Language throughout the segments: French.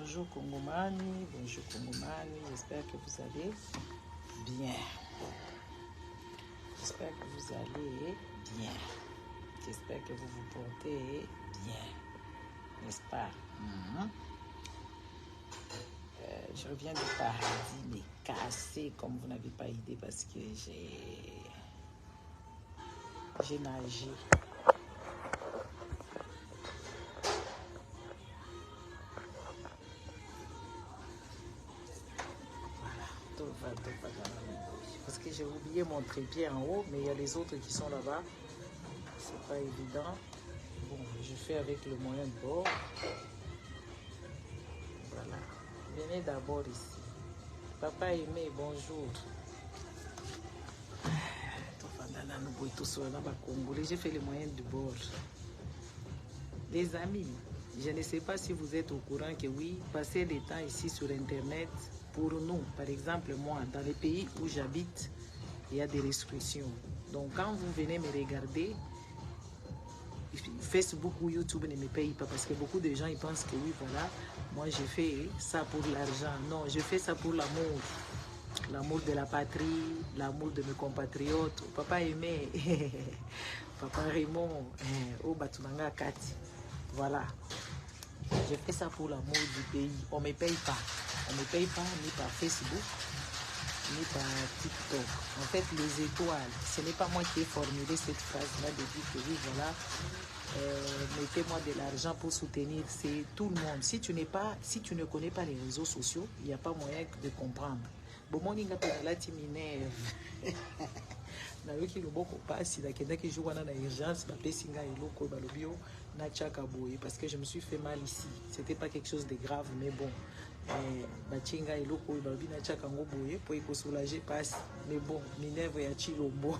Bonjour Kongomani, bonjour Kongomani, j'espère que vous allez bien. J'espère que vous allez bien. J'espère que vous vous portez bien, n'est-ce pas? Je reviens du paradis, mais cassé comme vous n'avez pas idée parce que j'ai nagé. Parce que j'ai oublié mon trépied en haut, mais il y a les autres qui sont là-bas. C'est pas évident. Bon, je fais avec le moyen de bord. Voilà. Venez d'abord ici. Papa Aimé, bonjour. J'ai fait le moyen de bord. Les amis, je ne sais pas si vous êtes au courant que oui, passer des temps ici sur Internet, pour nous, par exemple moi, dans les pays où j'habite, il y a des restrictions. Donc quand vous venez me regarder, Facebook ou YouTube ne me paye pas parce que beaucoup de gens ils pensent que oui, voilà, moi je fais ça pour l'argent. Non, je fais ça pour l'amour. L'amour de la patrie, l'amour de mes compatriotes. Papa Aimé, Papa Raymond, Batunanga Kati. Voilà. Je fais ça pour l'amour du pays. On ne me paye pas. On ne me paye pas ni par Facebook, ni par TikTok. En fait, les étoiles, ce n'est pas moi qui ai formulé cette phrase-là de dire que oui, voilà, mettez-moi de l'argent pour soutenir. C'est tout le monde. Si tu ne connais pas les réseaux sociaux, il n'y a pas moyen de comprendre. Bon, mon inga pe la timinerve. Na yoki loboko pasi la kenda ki joue na urgence ba pesinga eloko ba lobio na chaka boye parce que je me suis fait mal ici. C'était pas quelque chose de grave mais bon. Ba chinga eloko ba lobi na chaka ngo boye pour eko soulager pasi. Mais bon, minerve ya chilombo.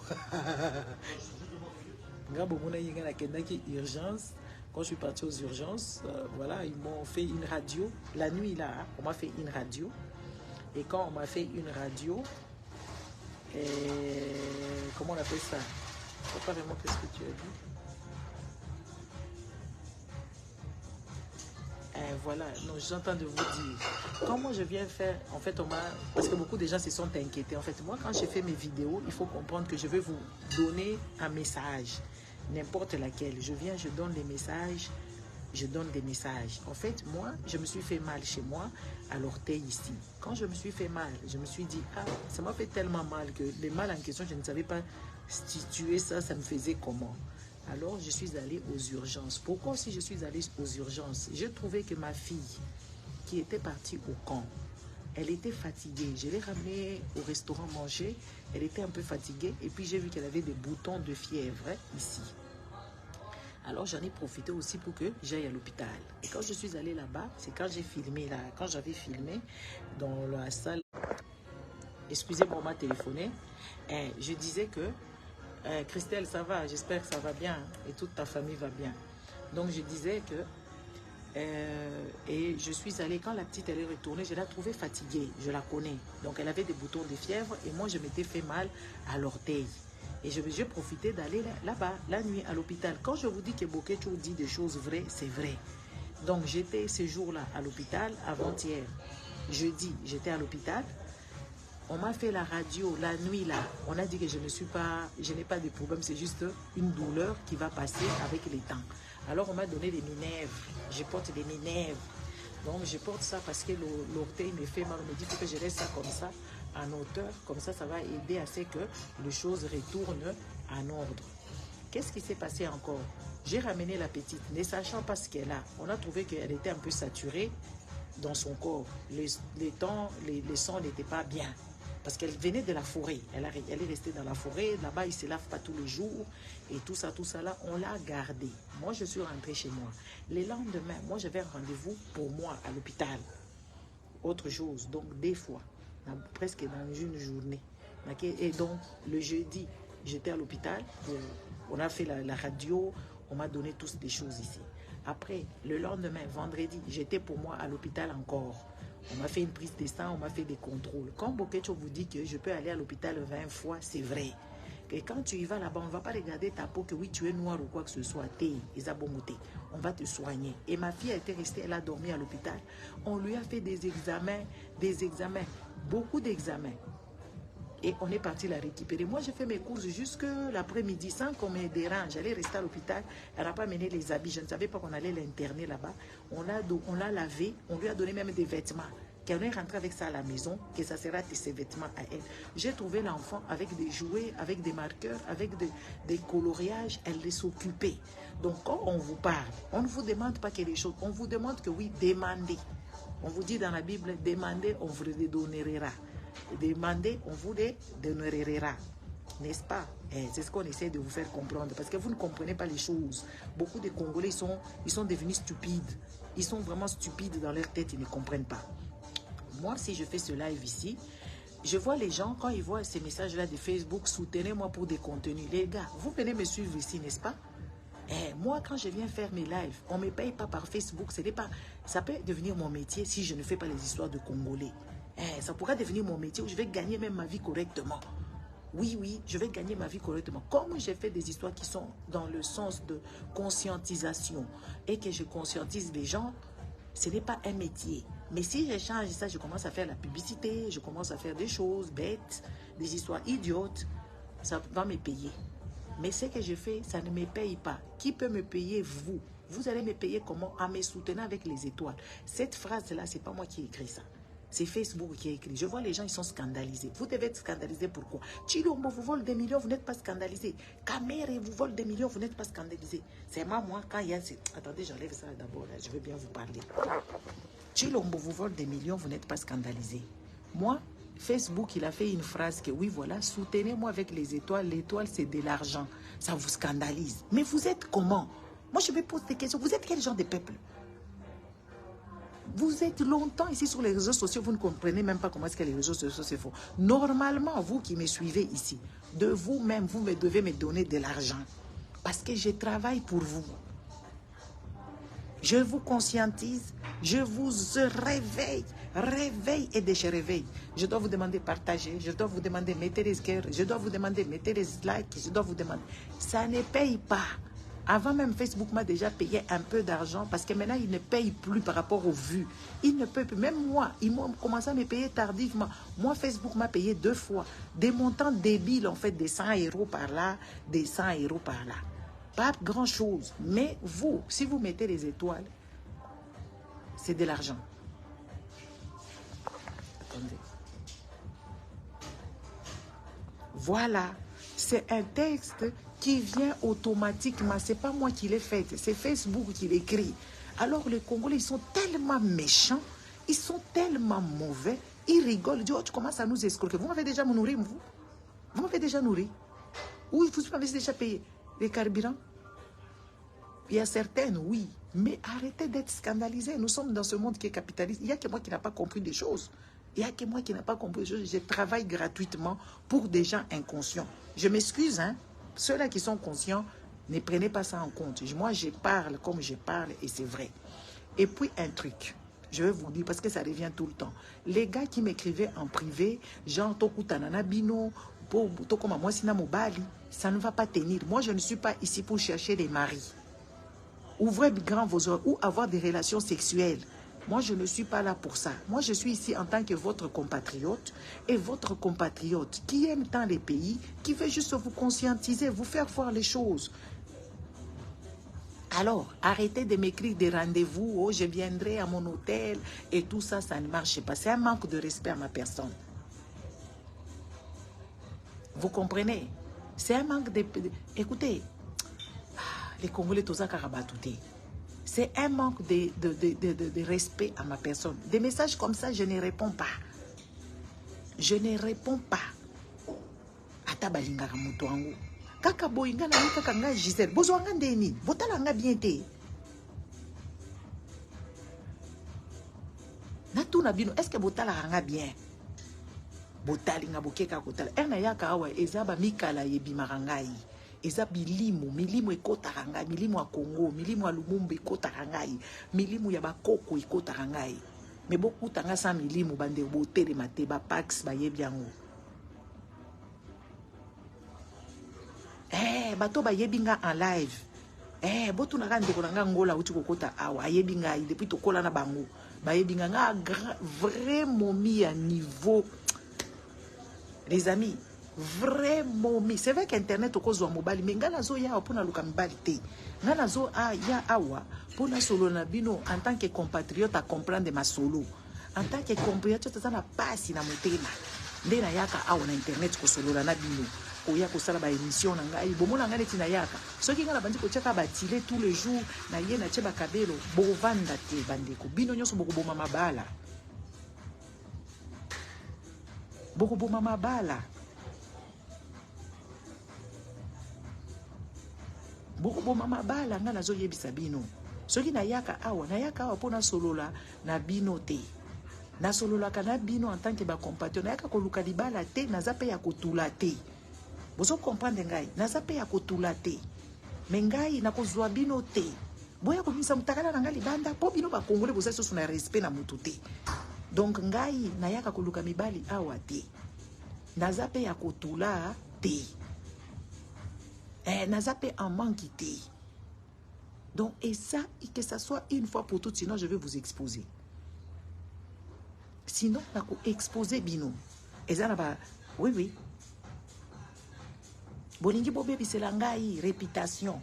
Ngabo mona yinga na kenda ki urgence. Quand je suis parti aux urgences, voilà, ils m'ont fait une radio. La nuit là, on m'a fait une radio. Et quand on m'a fait une radio, comment on appelle ça? Je ne sais pas vraiment qu'est-ce que tu as dit. Voilà, non, j'entends de vous dire. Quand moi je viens faire, en fait, parce que beaucoup de gens se sont inquiétés. En fait, moi, quand je fais mes vidéos, il faut comprendre que je vais vous donner un message, n'importe laquelle. Je viens, je donne les messages. Je donne des messages. En fait, moi, je me suis fait mal chez moi, à l'orteil ici. Quand je me suis fait mal, je me suis dit, ah, ça m'a fait tellement mal que le mal en question, je ne savais pas situer ça, ça me faisait comment. Alors, je suis allée aux urgences. Pourquoi aussi je suis allée aux urgences? J'ai trouvé que ma fille, qui était partie au camp, elle était fatiguée. Je l'ai ramenée au restaurant manger. Elle était un peu fatiguée. Et puis, j'ai vu qu'elle avait des boutons de fièvre ici. Alors j'en ai profité aussi pour que j'aille à l'hôpital. Et quand je suis allée là-bas, c'est quand j'ai filmé là, quand j'avais filmé dans la salle. Excusez-moi, on m'a téléphoné. Je disais que Christelle, ça va, j'espère que ça va bien et toute ta famille va bien. Donc je disais que et je suis allée, quand la petite elle est retournée, je la trouvais fatiguée, je la connais. Donc elle avait des boutons de fièvre et moi je m'étais fait mal à l'orteil. Et j'ai profité d'aller là-bas, la nuit, à l'hôpital. Quand je vous dis que Bokecho dit des choses vraies, c'est vrai. Donc, j'étais ce jour-là à l'hôpital, avant-hier. Jeudi, j'étais à l'hôpital. On m'a fait la radio la nuit, là. On a dit que je n'ai pas de problème. C'est juste une douleur qui va passer avec les temps. Alors, on m'a donné des minerves. Je porte des minerves. Donc, je porte ça parce que l'orteil me fait mal. On me dit que je laisse ça comme ça, en hauteur. Comme ça, ça va aider à ce que les choses retournent en ordre. Qu'est-ce qui s'est passé encore? J'ai ramené la petite, ne sachant pas ce qu'elle a. On a trouvé qu'elle était un peu saturée dans son corps. Le sang n'était pas bien. Parce qu'elle venait de la forêt. Elle est restée dans la forêt. Là-bas, ils ne se lavent pas tous les jours. Et tout ça là, on l'a gardée. Moi, je suis rentrée chez moi. Le lendemain, moi, j'avais un rendez-vous pour moi à l'hôpital. Autre chose. Donc, des fois, presque dans une journée. Et donc, le jeudi, j'étais à l'hôpital. On a fait la radio. On m'a donné toutes des choses ici. Après, le lendemain, vendredi, j'étais pour moi à l'hôpital encore. On m'a fait une prise de sang, on m'a fait des contrôles. Quand Bokecho vous dit que je peux aller à l'hôpital 20 fois, c'est vrai. Et quand tu y vas là-bas, on ne va pas regarder ta peau que oui, tu es noir ou quoi que ce soit. on va te soigner. Et ma fille a été restée, elle a dormi à l'hôpital. On lui a fait des examens, beaucoup d'examens. Et on est parti la récupérer. Moi, j'ai fait mes courses jusque l'après-midi sans qu'on me dérange. J'allais rester à l'hôpital. Elle n'a pas mené les habits. Je ne savais pas qu'on allait l'interner là-bas. On l'a lavé. On lui a donné même des vêtements. Qu'elle est rentrée avec ça à la maison, que ça sera ses vêtements à elle. J'ai trouvé l'enfant avec des jouets, avec des marqueurs, avec des coloriages. Elle les s'occupait. Donc, quand on vous parle, on ne vous demande pas quelque chose. On vous demande que oui, demandez. On vous dit dans la Bible, demandez, on vous les donnera. Demandez, on vous les donnera. N'est-ce pas? C'est ce qu'on essaie de vous faire comprendre. Parce que vous ne comprenez pas les choses. Beaucoup de Congolais, ils sont devenus stupides. Ils sont vraiment stupides dans leur tête, ils ne comprennent pas. Moi, si je fais ce live ici, je vois les gens, quand ils voient ces messages-là de Facebook, soutenez-moi pour des contenus. Les gars, vous venez me suivre ici, n'est-ce pas? Moi, quand je viens faire mes lives, on ne me paye pas par Facebook. Ça peut devenir mon métier si je ne fais pas les histoires de Congolais. Ça pourrait devenir mon métier où je vais gagner même ma vie correctement. Oui, je vais gagner ma vie correctement. Comme j'ai fait des histoires qui sont dans le sens de conscientisation et que je conscientise les gens, ce n'est pas un métier. Mais si je change ça, je commence à faire la publicité, je commence à faire des choses bêtes, des histoires idiotes, ça va me payer. Mais ce que je fais, ça ne me paye pas. Qui peut me payer? Vous. Vous allez me payer comment? En me soutenant avec les étoiles. Cette phrase-là, ce n'est pas moi qui ai écrit ça. C'est Facebook qui a écrit. Je vois les gens, ils sont scandalisés. Vous devez être scandalisé. Pourquoi? Chilombo vous vole des millions, vous n'êtes pas scandalisé. Kamere vous vole des millions, vous n'êtes pas scandalisé. C'est moi, quand il y a... Attendez, j'enlève ça d'abord. Je veux bien vous parler. Chilombo vous vole des millions, vous n'êtes pas scandalisé. Moi, Facebook, il a fait une phrase que oui, voilà, soutenez-moi avec les étoiles. L'étoile, c'est de l'argent. Ça vous scandalise. Mais vous êtes comment? Moi, je me pose des questions. Vous êtes quel genre de peuple? Vous êtes longtemps ici sur les réseaux sociaux, vous ne comprenez même pas comment est-ce que les réseaux sociaux se font. Normalement, vous qui me suivez ici, de vous-même, vous devez me donner de l'argent. Parce que je travaille pour vous. Je vous conscientise, je vous réveille et dès que je réveille, je dois vous demander de partager, je dois vous demander de mettre les cœurs, je dois vous demander de mettre les likes, je dois vous demander. Ça ne paye pas. Avant même, Facebook m'a déjà payé un peu d'argent parce que maintenant, il ne paye plus par rapport aux vues. Il ne peut plus. Même moi, ils m'ont commencé à me payer tardivement. Moi, Facebook m'a payé 2 fois. Des montants débiles, en fait, des 100 € par là, des 100 € par là. Pas grand-chose. Mais vous, si vous mettez les étoiles, c'est de l'argent. Attendez. Voilà. C'est un texte qui vient automatiquement. Ce n'est pas moi qui l'ai fait. C'est Facebook qui l'écrit. Alors les Congolais, ils sont tellement méchants. Ils sont tellement mauvais. Ils rigolent. Ils disent, oh, tu commences à nous escroquer. Vous m'avez déjà nourri, vous? Vous m'avez déjà nourri? Oui, vous m'avez déjà payé les carburants? Il y a certaines, oui. Mais arrêtez d'être scandalisés. Nous sommes dans ce monde qui est capitaliste. Il n'y a que moi qui n'a pas compris des choses. Il n'y a que moi qui n'a pas compris des choses. Je travaille gratuitement pour des gens inconscients. Je m'excuse, hein. Ceux-là qui sont conscients, ne prenez pas ça en compte. Moi, je parle comme je parle et c'est vrai. Et puis, un truc. Je vais vous dire, parce que ça revient tout le temps. Les gars qui m'écrivaient en privé, genre, Tokutanana Bino, moi, ça ne va pas tenir. Moi, je ne suis pas ici pour chercher des maris. Ouvrez grand vos oreilles ou avoir des relations sexuelles. Moi, je ne suis pas là pour ça. Moi, je suis ici en tant que votre compatriote et votre compatriote qui aime tant les pays, qui veut juste vous conscientiser, vous faire voir les choses. Alors, arrêtez de m'écrire des rendez-vous, oh, je viendrai à mon hôtel et tout ça, ça ne marche pas. C'est un manque de respect à ma personne. Vous comprenez? C'est un manque de... Écoutez, les Congolais, tout ça, karabatouté. C'est un manque de respect à ma personne. Des messages comme ça, je ne réponds pas. Je ne réponds pas. Ata balinga kamuto angu. Kaka boinga na kaka nga Gisèle. Bozo nga ndeni. Botala nga bien te. Natu na bino. Est-ce que botala nga bien? Botali nga bokeka kotala. Erna yaka awa ezaba mikala yebi marangai. Eza milimu, milimu ekotaka ngai, milimu ya Congo, milimu ya Lumumba ekotaka ngai, milimu ya bakoko ekotaka ngai. Me bokutanga sa milimu bande botelema te ba pax ba yebi yango. Bato ba yebi nga en live. Botu na kande konanga ngola uti kokota awa ayebi ngai depuis to kola na bango ba yebi nga vraiment mi à niveau les amis vraiment mi c'est vrai qu'internet okozwa mobali mais ngana zo ya pona luka mibali te ngana zo ya awa pona solo na bino en tant que compatriote à comprendre ma solo en tant que compatriote ça na pasi na motema nde na yaka awa na internet ko solo na bino koya kosala ba émission na ngai bomona ngai neti na yaka soki ngana bandi ko tchaka batile tous les jours na ye na tcheba kabelo bovanda te bandeko bino nyonso bokoboma mabala bokoboma mabala bokoboma mabala ngana zo yebisa bino soki na yaka awa pona solola na bino te na solola kana bino en tant que ba compatriote na yaka koluka libala te naza pe ya kotula te bozo comprendre ngai naza pe ya kotula te me ngai na kozwa bino te boya komisa mutakala na ngai libanda po bino ba congolais boza soso na respect na mutu te donc ngai na yaka koluka mibali awa te naza pe ya kotula te naza pe en manque te donc et ça et que ça soit une fois pour toutes sinon je vais vous exposer sinon na ko exposer bino eza na ba oui bolingi bobebisela ngai réputation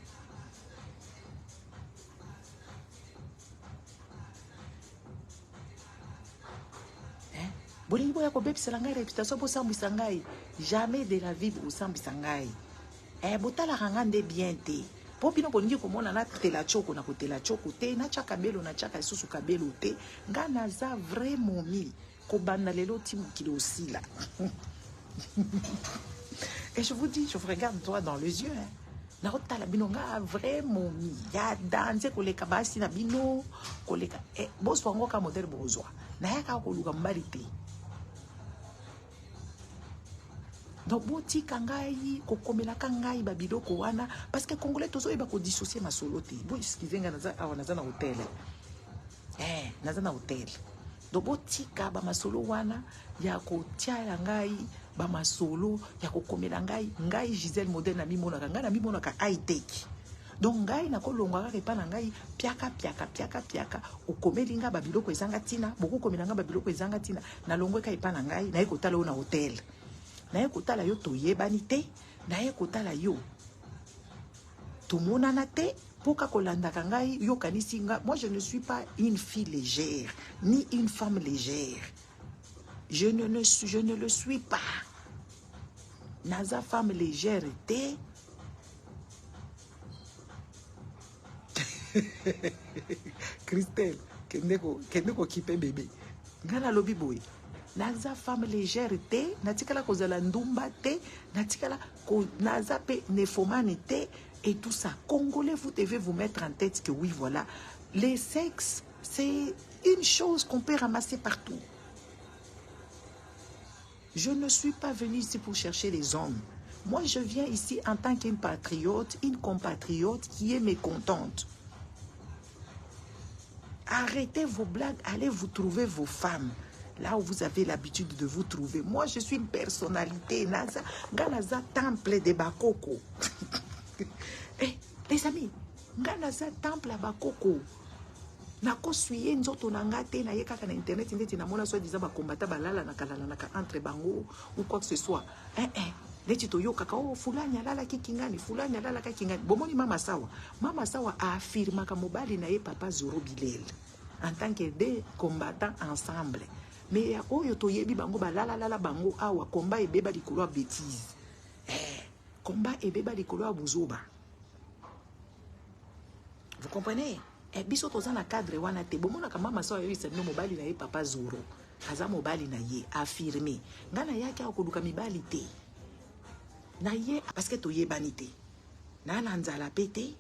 bolingi boya kobebisela ngai réputation bosambwisa ngai jamais de la vie bosambwisa ngai botalaka nga nde bien te po bino bolingi komona natela tshoko na kotela tshoko te natya kabelo natyaka lisusu kabelo te nga naza vraiment mi kobanda lelo ti mokili osila et je vous dis, je vous regarde droit dans les yeux. Na otala bino nga vraiment mi ya danse koleka basi na bino koleka boss wango ka modèle bozwa. Na yaka koluka mbali te. Donc boti kangai kokomela kangai ba biloko wana parce que congolais tozo eba ko dissocier masolo te. Bo excusez nga naza awa naza na hotel. Naza na hotel. Donc boti ka ba masolo wana ya ko tia ngai ba masolo ya kokomela ngai Gisèle modèle na mimonaka ngai na mimonaka high tech donc ngai na kolongwa ka pa na ngai piaka okomeli nga ba biloko ezanga tina boko komela nga ba biloko ezanga tina na longwe ka pa na ngai na ekotala yo na hotel na ekotala yo toyebani te na ekotala yo tomonana te poka kolandaka ngai yo kanisi nga moi je ne suis pas une fille légère ni une femme légère. Je ne le suis pas. Naza femme légère te. Christelle, kendeko kipe bébé. Ngana lobi boy. Naza femme légère te. Natikala kozala ndumba te. Natikala ko naza pe nefomani te. Et tout ça. Congolais, vous devez vous mettre en tête que oui, voilà. Les sexes, c'est une chose qu'on peut ramasser partout. Je ne suis pas venue ici pour chercher les hommes. Moi, je viens ici en tant qu'une patriote, une compatriote qui est mécontente. Arrêtez vos blagues, allez vous trouver vos femmes. Là où vous avez l'habitude de vous trouver. Moi, je suis une personnalité. Ganaza temple de Bakoko. Les amis, Ganaza temple à Bakoko. Nako suye nzoto nangate na yeka na internet ndeti na mona so disant ba combattant balala na kalala na entre bango ou quoi que ce soit ndeti to yoka ka fulani alala kikingani fulani alala kikingani bomoni mama sawa a affirma ka mobali na ye papa Zoro Bilel en tant que deux combattants ensemble mais ya oyo to yebi bango balala bango awa combat e beba likolo bêtise combat e beba likolo buzoba. Vous comprenez? Et biso toza na cadre wana te bomona ka mama sawa yebisa no mobali na ye papa Zoro aza mobali na ye affirmé ngana yake akoluka mibali te na ye parce que toyebani te na nzala pété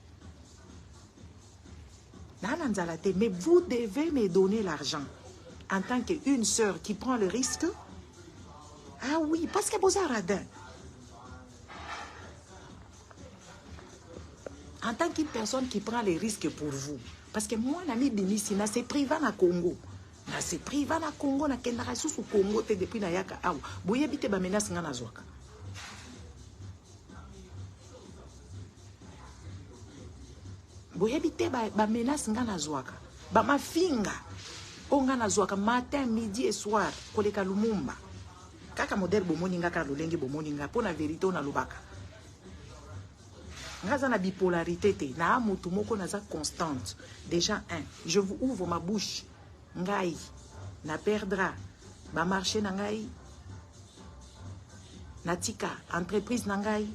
na nzala te mais vous devez me donner l'argent en tant qu'une sœur qui prend le risque. Ah oui, parce que boza radin en tant qu'une personne qui prend les risques pour vous. Parce que moi, nami binisi na se priva na Congo. Na se priva na Congo na kendaka susu Congo te depuis na yaka awa. Boye bite ba menace nga na zwaka. boyebite ba menace nga nazwaka ba mafinga onga nazwaka matin midi et soir koleka Lumumba kaka modèle bomoni nga ka lolenge bomoni nga pona vérité on alobaka nga za na bipolarité te na mutu moko naza constante. Déjà je vous ouvre ma bouche ngai na perdra ba marché na ngai natika entreprise na ngai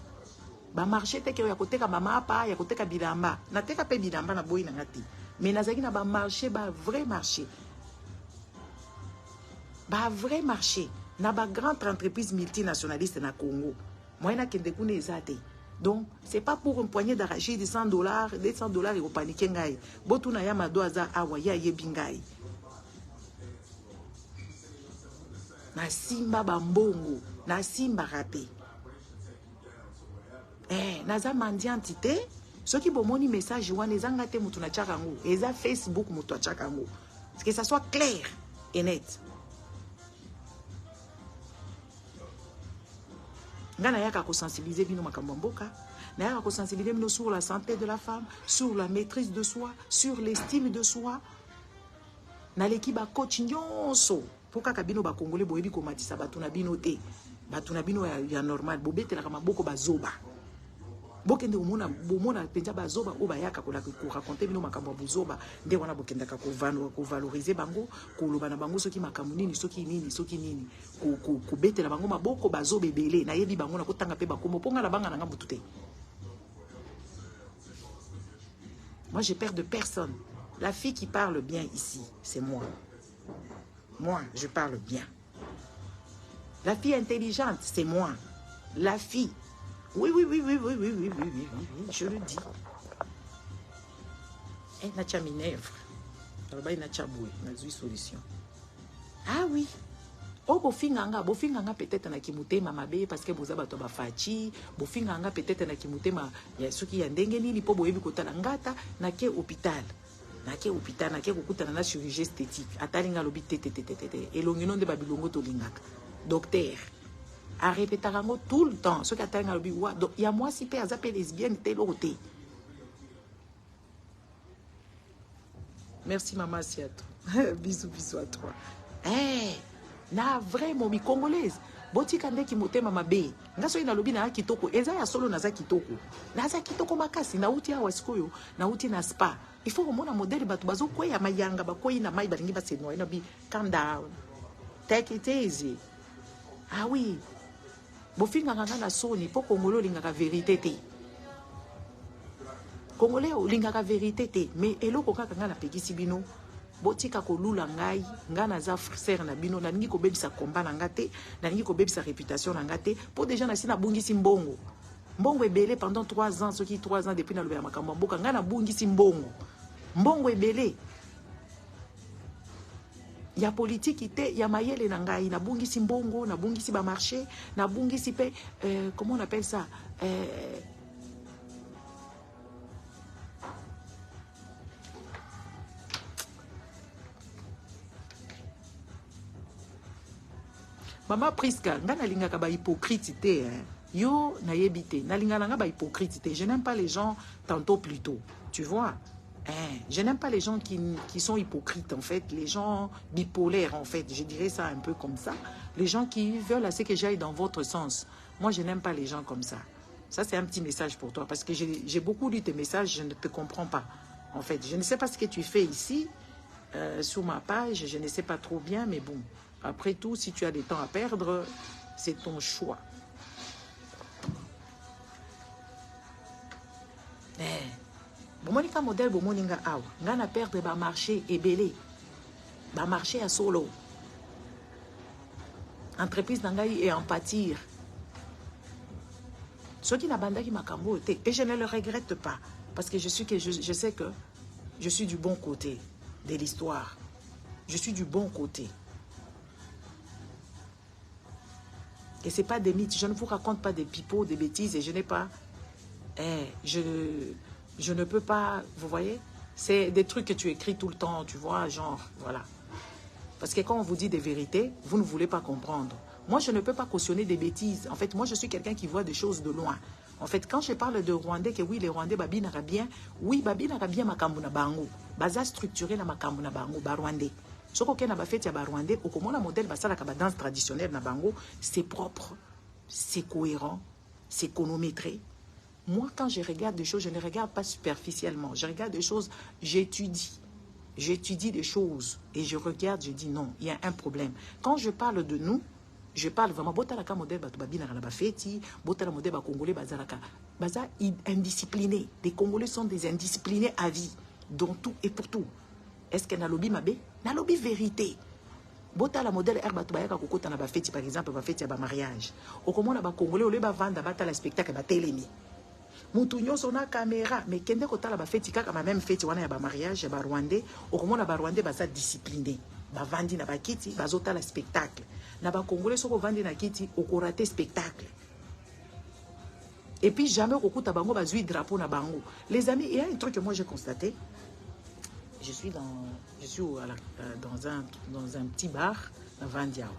ba marché te ke ya koteka ba mapa ya koteka bilamba nateka pe bilamba na boyi na ngati mais nazaki na ba marché ba vrai marché na ba grande entreprise multinationaliste na Congo moyena kende kuna ezate. Donc c'est pas pour une poignée d'arachide de $100 $200 et au paniquer ngai botuna ya madoaza awa ya yebingai na simba bambongo na simba rapé naza mendiante te soki bomoni message wana ezanga te mutu na tchaka ngo eza Facebook mutu a tchaka ngo que ça soit clair et net. Ngana yaka ko sensibiliser bino makambo mboka na yaka ko sensibiliser bino sur la santé de la femme, sur la maîtrise de soi, sur l'estime de soi na leki ba coach nyonso poka kabino ba congolais boyebi ko matisa batuna bino te batuna bino ya normal bobetela kama boko bazoba bokende bomona penja bazoba o bayaka ko raconter bino makambo buzoba nde wana bokenda ka ko valoriser bango ko loba na bango soki makambo nini soki nini ko betela bango maboko bazoba ebele na yebi bango na kotanga pe bakombo ponga na banga na ngambu tuté. Moi j'ai peur de personne. La fille qui parle bien ici, c'est moi. Moi, je parle bien. La fille intelligente, c'est moi. La fille. Oui, je le dis. Elle n'a pas minévre. Elle n'a pas boué. Elle n'a pas solution. Ah oui. Oh, bofinganga peut-être na kimute mamabe parce que boza bato ba fachi, bofinganga peut-être na kimute ma ya soki ya ndenge nini po boyebi kotala ngata na ke hôpital. Na ke hôpital na ke kokutana na chirurgie esthétique. Atalinga lobi tete. Elongino de babilongo to lingaka. Docteur a répété tout le temps ce qu'atalinga lobi wa donc il y a moi si pe azape lesbienne tel côté. Merci maman Siato. Bisous à toi. Na vraiment mi congolaise botika ndeki motema mabe ngaso ina lobi na kitoko eza ya solo na za kitoko makasi na uti awa sikoyo na uti na spa il faut mona modèle batu bazo kwea mayanga bakoyi na mai balingi baseno ina bi calm down take it easy. Ah oui bofinga nganga na soni po kongolo lingaka vérité te congolais lingaka vérité te mais eloko kaka ngana pekisi bino botika ko lula ngai ngana za frère na bino na ningi ko bebisa combat na ngate na ningi ko bebisa réputation na ngate po déjà na sina bungisi mbongo ebele pendant 3 ans soki 3 ans depuis na lobela makambo mboka ngana bungisi mbongo ebele ya politique ite ya mayele na ngai na bungisi mbongo na bungisi ba marché na bungisi pe comment on appelle ça Maman Priska, nga nalinga ka ba hypocrite te, yo na yebite, nalinga nga ba hypocrite te. Je n'aime pas les gens tantôt plus tôt, tu vois. Je n'aime pas les gens qui sont hypocrites en fait, les gens bipolaires en fait, je dirais ça un peu comme ça. Les gens qui veulent assez que j'aille dans votre sens. Moi je n'aime pas les gens comme ça. Ça c'est un petit message pour toi parce que j'ai beaucoup lu tes messages, je ne te comprends pas. En fait, je ne sais pas ce que tu fais ici sur ma page, je ne sais pas trop bien, mais bon. Après tout, si tu as des temps à perdre, c'est ton choix. Bomonika modèle bomoninga awa. Ngana perdre ba marché ebele. Ba marché à solo. Entreprise nangai et en pâtir. Ceux qui n'abandonnent makambo te et je ne le regrette pas parce que je sais que je suis du bon côté de l'histoire. Je suis du bon côté. Et ce n'est pas des mythes. Je ne vous raconte pas des pipeaux, des bêtises. Et je n'ai pas... je ne peux pas... Vous voyez? C'est des trucs que tu écris tout le temps, tu vois, genre, voilà. Parce que quand on vous dit des vérités, vous ne voulez pas comprendre. Moi, je ne peux pas cautionner des bêtises. En fait, moi, je suis quelqu'un qui voit des choses de loin. En fait, quand je parle de Rwandais, que oui, les Rwandais, babi n'ara bien, oui, babi n'ara bien makambu na bango. Baza structuré na makambu na bango, ba Rwandais. Ce qu'on a fait, ba Rwandais, au comment la modèle, basala kaba danse traditionnelle na bango, c'est propre, c'est cohérent, c'est chronométré. Moi, quand je regarde des choses, je ne regarde pas superficiellement. Je regarde des choses, j'étudie. J'étudie des choses et je regarde, je dis non, il y a un problème. Quand je parle de nous, je parle vraiment, botalaka modèle batubabi na bafeti, botala modèle ba congolais bazalaka, baza indisciplinés. Les Congolais sont des indisciplinés à vie, dans tout et pour tout. Est-ce qu'il y a un lobby mabé? Un lobby vérité. Botala modèle herbatubaya kokota na bafeti par exemple, bafeti ya ba mariage. Au comment na ba congolais au lieu ba vendre batala spectacle ba télémi. Mutu nyonso na caméra mais kende kotala ba feti kaka ma même feti wana ya ba mariage ya ba Rwandais okomona ba Rwandais baza discipliné ba vandi na ba kiti bazota la spectacle na ba congolais soko vandi na kiti okorate spectacle et puis jamais okokuta bango bazui drapeau na bango. Les amis, il y a un truc que moi j'ai constaté. Je suis dans un petit bar na Vandiao.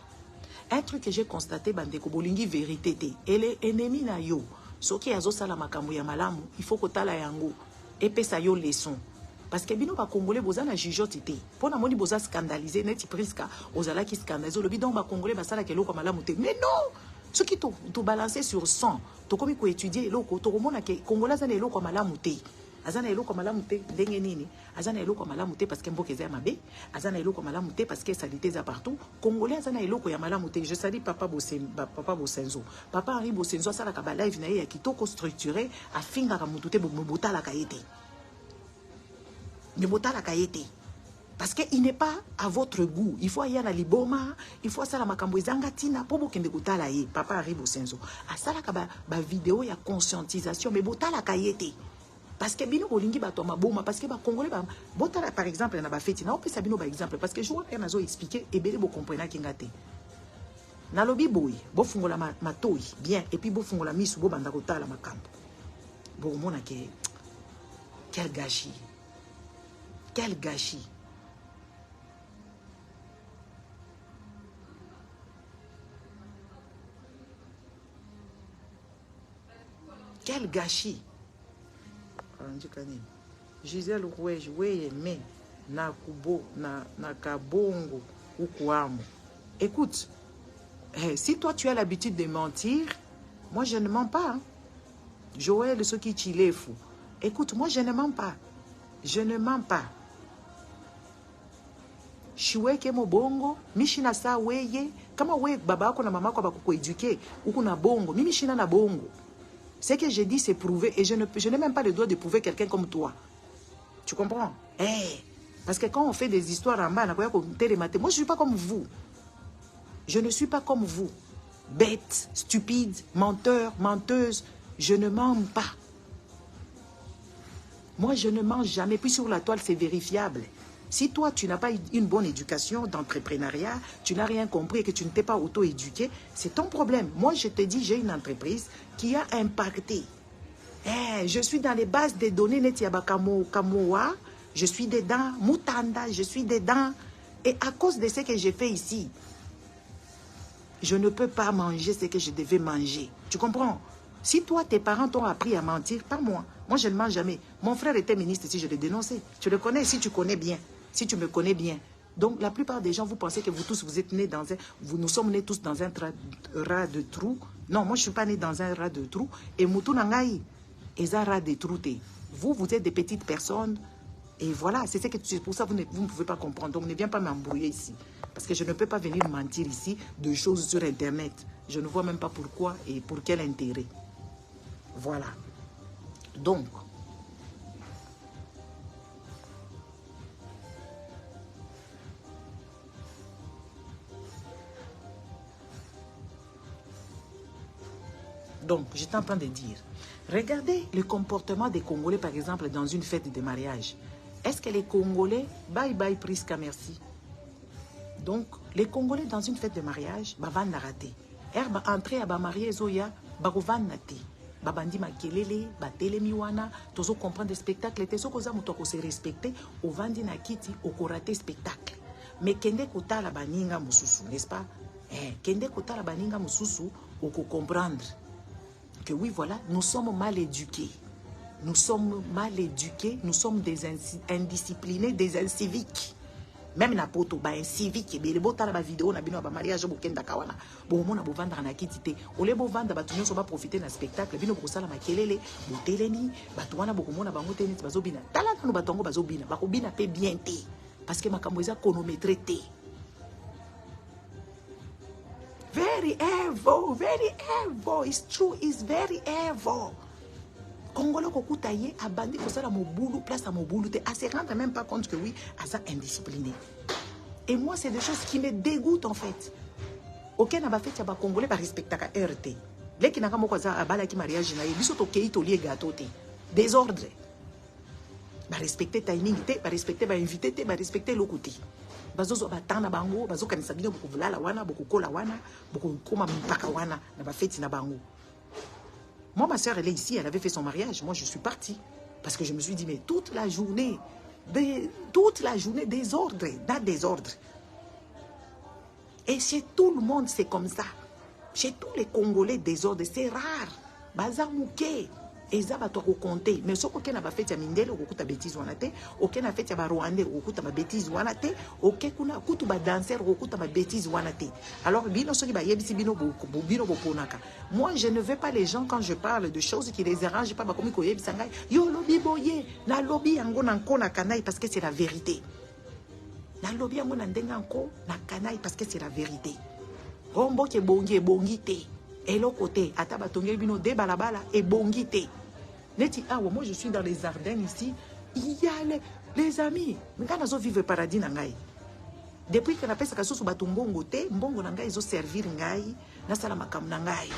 Un truc que j'ai constaté bandeko bolingi vérité té et les ennemis na yo soki azosala makambo ya malamu il faut kotala yango epesa yo leçon parce que bino ba congolais boza na jugeote te pona moni boza scandaliser neti priska ozala ki scandaliser le bidon ba congolais basala ke loko malamu te mais non soki to balancer sur 100 to komi ko étudier loko to komona ke congolais za na loko malamu te azana eloko malamu te ndenge nini azana eloko malamu te parce que mboka eza mabe azana eloko malamu te parce que salité za partout congolais azana eloko ya malamu te. Je salue papa Bosenzo, papa Henri Bosenzo asala ka ba live na ye ya kitoko structuré afinga ka mutu te botala ka yete ne botala ka yete parce que il n'est pas à votre goût. Il faut aller à la liboma, il faut asala makambo ezanga tina po bokende kotala ye papa Henri Bosenzo asala ka ba vidéo ya conscientisation mais botala ka yete. Parce que bino bolingi bato maboma parce que ba congolais ba botala par exemple na ba feti na opesa bino ba exemple parce que je vois que nazo expliquer et bele bo comprendre kingate na lobi boy bo fungola matoi bien et puis bo fungola misu bo banda kotala makambo bo mona ke quel gâchis quel gâchis. Quel gâchis. Gisèle Rouège, oui, mais na kubo, na kabongo, ou kouamo. Écoute, si toi tu as l'habitude de mentir, moi je ne mens pas. Hein. Joël, ce qui t'y fou. Écoute, moi je ne mens pas. Je ne mens pas. Shiweke mo bongo, mishina sa weye, kama we baba ko na mama ko bako éduquer, ou kuna bongo, mimi shina na bongo. Ce que j'ai dit, c'est prouvé. Et je n'ai même pas le droit de prouver quelqu'un comme toi. Tu comprends? Parce que quand on fait des histoires en bas, moi, je ne suis pas comme vous. Je ne suis pas comme vous. Bête, stupide, menteur, menteuse. Je ne mens pas. Moi, je ne mens jamais. Puis sur la toile, c'est vérifiable. Si toi, tu n'as pas une bonne éducation d'entrepreneuriat, tu n'as rien compris et que tu ne t'es pas auto-éduqué, c'est ton problème. Moi, je te dis, j'ai une entreprise qui a impacté. Je suis dans les bases des données Netiaba Kamoa, je suis dedans, Mutanda, je suis dedans. Et à cause de ce que j'ai fait ici, je ne peux pas manger ce que je devais manger. Tu comprends? Si toi, tes parents t'ont appris à mentir, pas moi. Moi, je ne mens jamais. Mon frère était ministre si je l'ai dénoncé. Tu le connais si tu connais bien. Si tu me connais bien. Donc, la plupart des gens, vous pensez que vous tous, vous êtes nés dans un... Nous sommes nés tous dans un rat de trou. Non, moi, je ne suis pas né dans un rat de trou. Et Moutou Nangaï, et un rat de trou. Vous, vous êtes des petites personnes. Et voilà, c'est pour ça que vous ne pouvez pas comprendre. Donc, ne viens pas m'embrouiller ici. Parce que je ne peux pas venir mentir ici de choses sur Internet. Je ne vois même pas pourquoi et pour quel intérêt. Voilà. Donc, j'étais en train de dire, regardez le comportement des Congolais, par exemple, dans une fête de mariage. Est-ce que les Congolais, bye bye Priska, merci. Donc, les Congolais dans une fête de mariage, van raté. Herbe entrée à ba marié Zoya, van naté. Babandi makelele, batelemi wana, tozo comprendre le spectacle, te so koza muto ko se respecter, o vandi na kiti, o ko raté spectacle. Mais kende kota la baninga mususu, n'est-ce pas? Kende kota la baninga mususu, o ko comprendre. que oui, voilà, nous sommes mal éduqués. Nous sommes mal éduqués, nous sommes des indisciplinés, des inciviques. Même na poto ba incivique, be le botala ba vidéo na bino ba mariage bokenda kawana. Bo mona bo vendre na kitité. Ole bo vendre ba tunyo so ba profiter na spectacle, bino boko sala makelele, bo teleni, ba tuwana boko mona bango teni bazobina. Tala na batongo bazobina, ba ko bina pe bien té parce que makambo eza chronométré té. Very evil, very evil. It's true, it's very evil. Congolais kokuta ye abandi ko sala mobulu place à mobulu te, à se rendre même pas compte que oui, asa indiscipliné. Et moi c'est des choses qui me dégoûtent en fait. Aucun n'a pas fait ba congolais ba respecter ka RT. Leki na kamo ko za abala ki mariage na ye biso to kei to lié gâteau te. Désordre. Ba respecter timing te, ba respecter ba invité te, ba respecter lokuti. Bazozo batana bango, bazo kanisa bino boko vulala wana, boko kola wana, boko koma mpaka wana na ba fête na bango. Moi, ma soeur, elle est ici, elle avait fait son mariage. Moi, je suis partie. Parce que je me suis dit, mais toute la journée, désordre, dans désordre. Et chez tout le monde, c'est comme ça. Chez tous les Congolais, désordre, c'est rare. Bazar mouké. Et ça va te raconter. Mais ce qu'on a fait, c'est mindel, ou ta bêtise ou anate. Aucun a fait, c'est rwandais, ou ta bêtise ou anate. Aucun kuna kutu ba danser, ou ta bêtise ou anate. Alors, bino soki ba yebisi bino bino boponaka. Moi, je ne veux pas les gens quand je parle de choses qui les arrangent pas, comme ko yebisa ngai. Yo lobi boye, na lobi yango na nkona kanai parce que c'est la vérité. Na lobi yango na ndenga nko na kanai parce que c'est la vérité. Rombo ke bongi te. Et l'autre côté, à Tabatongue, bino de balabala et bongité. Neti, ah, moi je suis dans les Ardennes ici. Il y a les amis. Nous vivons paradis nangai. Depuis que la peste a sous batumbongo te, mbongo nangai, ils ont servi ngai, na sala makam nangai.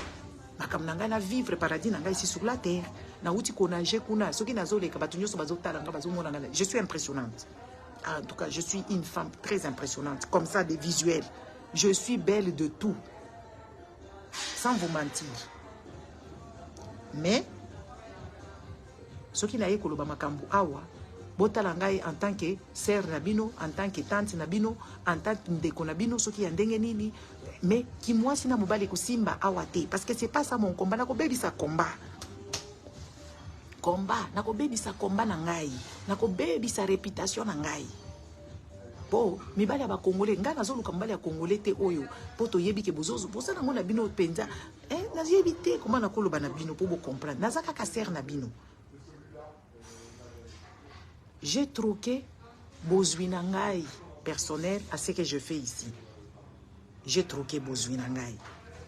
Makam nangai na vivre paradis nangai ici sur la terre. Na uti konaje kuna, ce qui n'a zolé, kabatunyo so bazota langa bazumo nangai. Je suis impressionnante. En tout cas, je suis une femme très impressionnante. Comme ça, des visuels. Je suis belle de tout. Sans vous mentir. Mais, ce qui n'a pas été makambu awa, botalangai en tant que sœur nabino, en tant que tante nabino, en tant que ndeko nabino, ce qui est nini, mais qui moi si na mobile simba awate, parce que c'est pas ça mon combat, nako baby sa combat. Combat, nako baby sa combat nangai, nako baby sa réputation nangai. Bo, mibali ba Congolais, nga nazolu kambali ya Congolais te oyo, poto yebi ke bozozo, boza na ngona bino penza, nazi yebi te comment nakolo ba na bino pour vous comprendre. Nazaka ka ser na bino. J'ai troqué bozwina ngai personnel à ce que je fais ici. J'ai troqué bozwina ngai.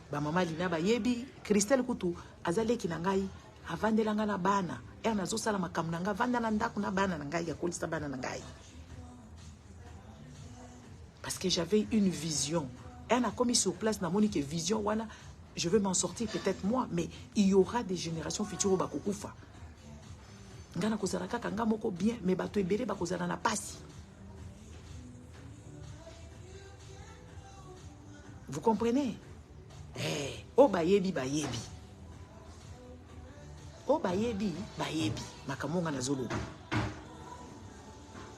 Ba mama lina ba yebi, Christelle Kutu, azaleki na ngai, avandela nga na bana, nazo sala makam na nga, vanda na ndako na bana na ngai ya kolisa bana na ngai. Parce que j'avais une vision. Elle a commis sur place, n'a monique vision, wana, je vais m'en sortir peut-être moi, mais il y aura des générations futures au Bakokufa. Ngana kozaraka kanga moko bien, mais bato ebele bakozala na pasi. Vous comprenez? Oh bayebi bayebi. Oh bayebi bayebi. Makamonga na zolo.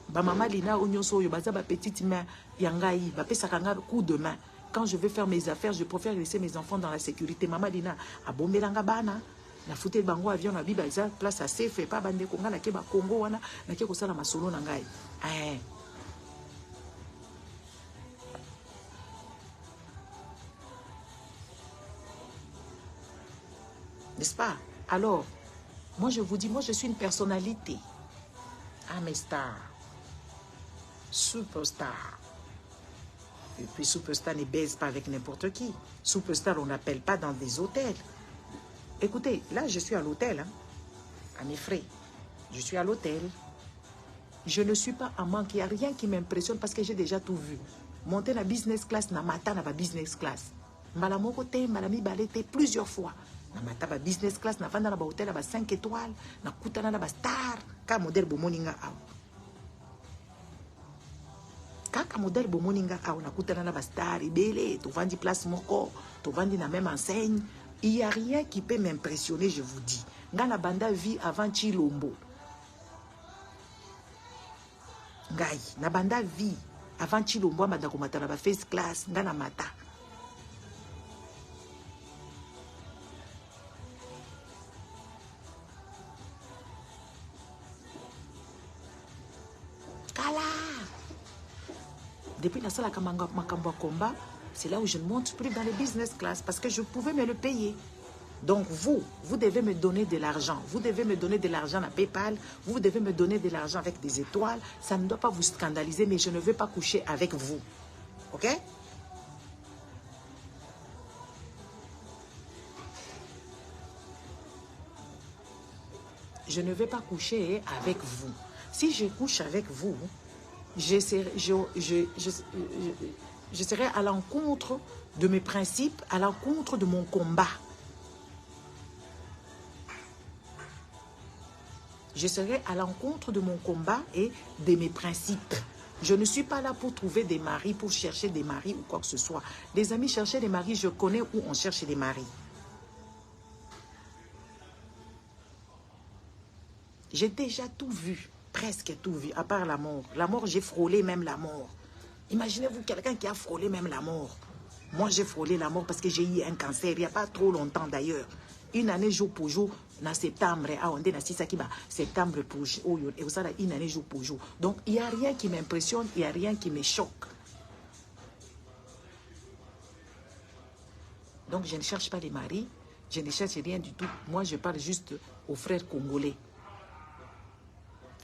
Ba mama lina onyoso yo baza ba petite main yangai ba pesa kanga coup de main. Quand je vais faire mes affaires, je préfère laisser mes enfants dans la sécurité. Mama lina abombelanga bana na fouté bango avion na biba za place à safe pas bande konga na ke ba Congo wana na ke ko sala masolo na ngai. N'est-ce pas? Alors, moi je vous dis, moi je suis une personnalité. Ah mes stars. Superstar. Et puis superstar ne baise pas avec n'importe qui. Superstar, on n'appelle pas dans des hôtels. Écoutez, là je suis à l'hôtel, hein, à mes frais. Je suis à l'hôtel. Je ne suis pas en manque. Il n'y a rien qui m'impressionne parce que j'ai déjà tout vu. Monter la business class, na mata na ba business class. Malamoko te, malami balete plusieurs fois. Na mata ba business class, na vanda na ba hôtel, na ba 5 étoiles, na kutana na ba star. Ka modèle bomoninga aw. Kaka modèle bomoninga aw na kutana na ba star ibele, to vandi place moko, to vandi na même enseigne. Il n'y a rien qui peut m'impressionner, je vous dis. Nga na banda vie avant Chilombo. Ngai, na banda vie avant Chilombo, banda komata na ba first class, nga na mata. puis la salle à Makambo combat, c'est là où je ne monte plus dans les business class parce que je pouvais me le payer. Donc vous devez me donner de l'argent. Vous devez me donner de l'argent à PayPal. Vous devez me donner de l'argent avec des étoiles. Ça ne doit pas vous scandaliser, mais je ne veux pas coucher avec vous. OK? Je ne vais pas coucher avec vous. Si je couche avec vous, je serai à l'encontre de mes principes, à l'encontre de mon combat. Je serai à l'encontre de mon combat et de mes principes. Je ne suis pas là pour trouver des maris, pour chercher des maris ou quoi que ce soit. Les amis, chercher des maris, je connais où on cherche des maris. J'ai déjà tout vu, presque tout vu, à part la mort. La mort, j'ai frôlé même la mort. Imaginez-vous quelqu'un qui a frôlé même la mort. Moi, j'ai frôlé la mort parce que j'ai eu un cancer, il n'y a pas trop longtemps d'ailleurs. Une année jour pour jour, en septembre, on est septembre pour jour, et ça, une année jour pour jour. Donc, il n'y a rien qui m'impressionne, il n'y a rien qui me choque. Donc, je ne cherche pas les maris, je ne cherche rien du tout. Moi, je parle juste aux frères congolais.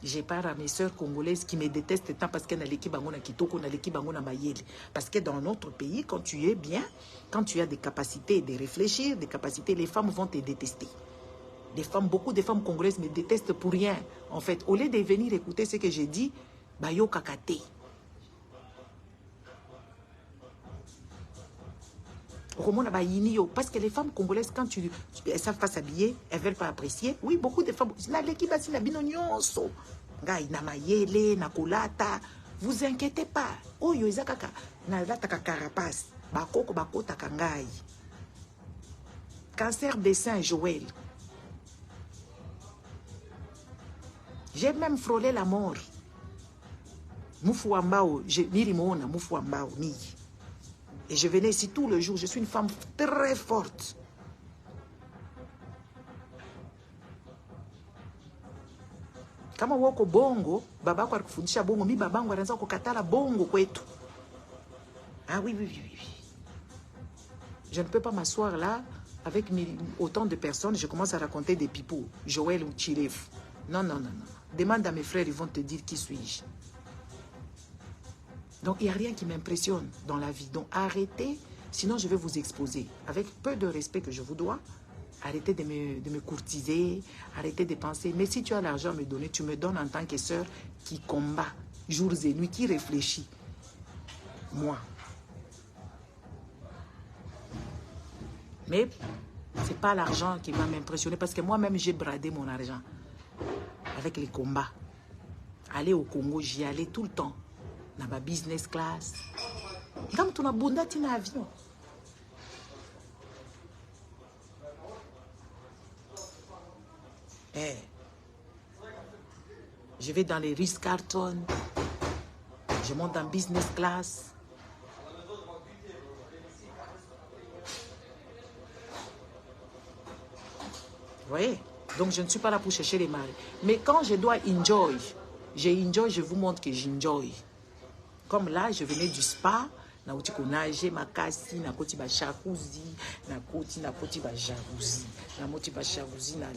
Je parle à mes sœurs congolaises qui me détestent tant parce qu'elles n'ont l'équipe à Kitoko, n'a l'équipe à Mayele. Parce que dans notre pays, quand tu es bien, quand tu as des capacités de réfléchir, des capacités, les femmes vont te détester. Beaucoup de femmes congolaises me détestent pour rien. En fait, au lieu de venir écouter ce que j'ai dit, bayo kakate. Parce que les femmes congolaises, quand elles ne savent pas s'habiller, elles ne veulent pas apprécier. Oui, beaucoup de femmes. L'équipe a bino nyonso. Na mayele, na kolata. Vous inquiétez pas. Oh, yo izakaka. Na lataka carapace. Bakoko bakota kangai. Cancer des seins, Joël. J'ai même frôlé la mort. Mufu ambao, miri moona, mufu ambao, ni. Et je venais ici tout le jour. Je suis une femme très forte. Kama wako bongo, babako alikufundisha bongo, mi babangu anaanza kukatala bongo kwetu. Ah oui. Je ne peux pas m'asseoir là avec autant de personnes. Je commence à raconter des pipos. Joël ou Chiref. Non. Demande à mes frères, ils vont te dire qui suis-je. Donc, il n'y a rien qui m'impressionne dans la vie. Donc, arrêtez, sinon je vais vous exposer. Avec peu de respect que je vous dois, arrêtez de me courtiser, arrêtez de penser. Mais si tu as l'argent à me donner, tu me donnes en tant que sœur qui combat jours et nuits, qui réfléchit. Moi. Mais ce n'est pas l'argent qui va m'impressionner parce que moi-même, j'ai bradé mon argent avec les combats. Aller au Congo, j'y allais tout le temps. Dans ma business class. Comme tu as bunda dans avion. Je vais dans les Ritz-Carlton. Je monte en business class. Vous voyez? Donc je ne suis pas là pour chercher les maris. Mais quand je dois enjoy, je vous montre que j'enjoy. Comme là, je venais du spa, na koti ko nager makasi, na koti ba jacuzzi, na koti ba jacuzzi, na moti ba jacuzzi, na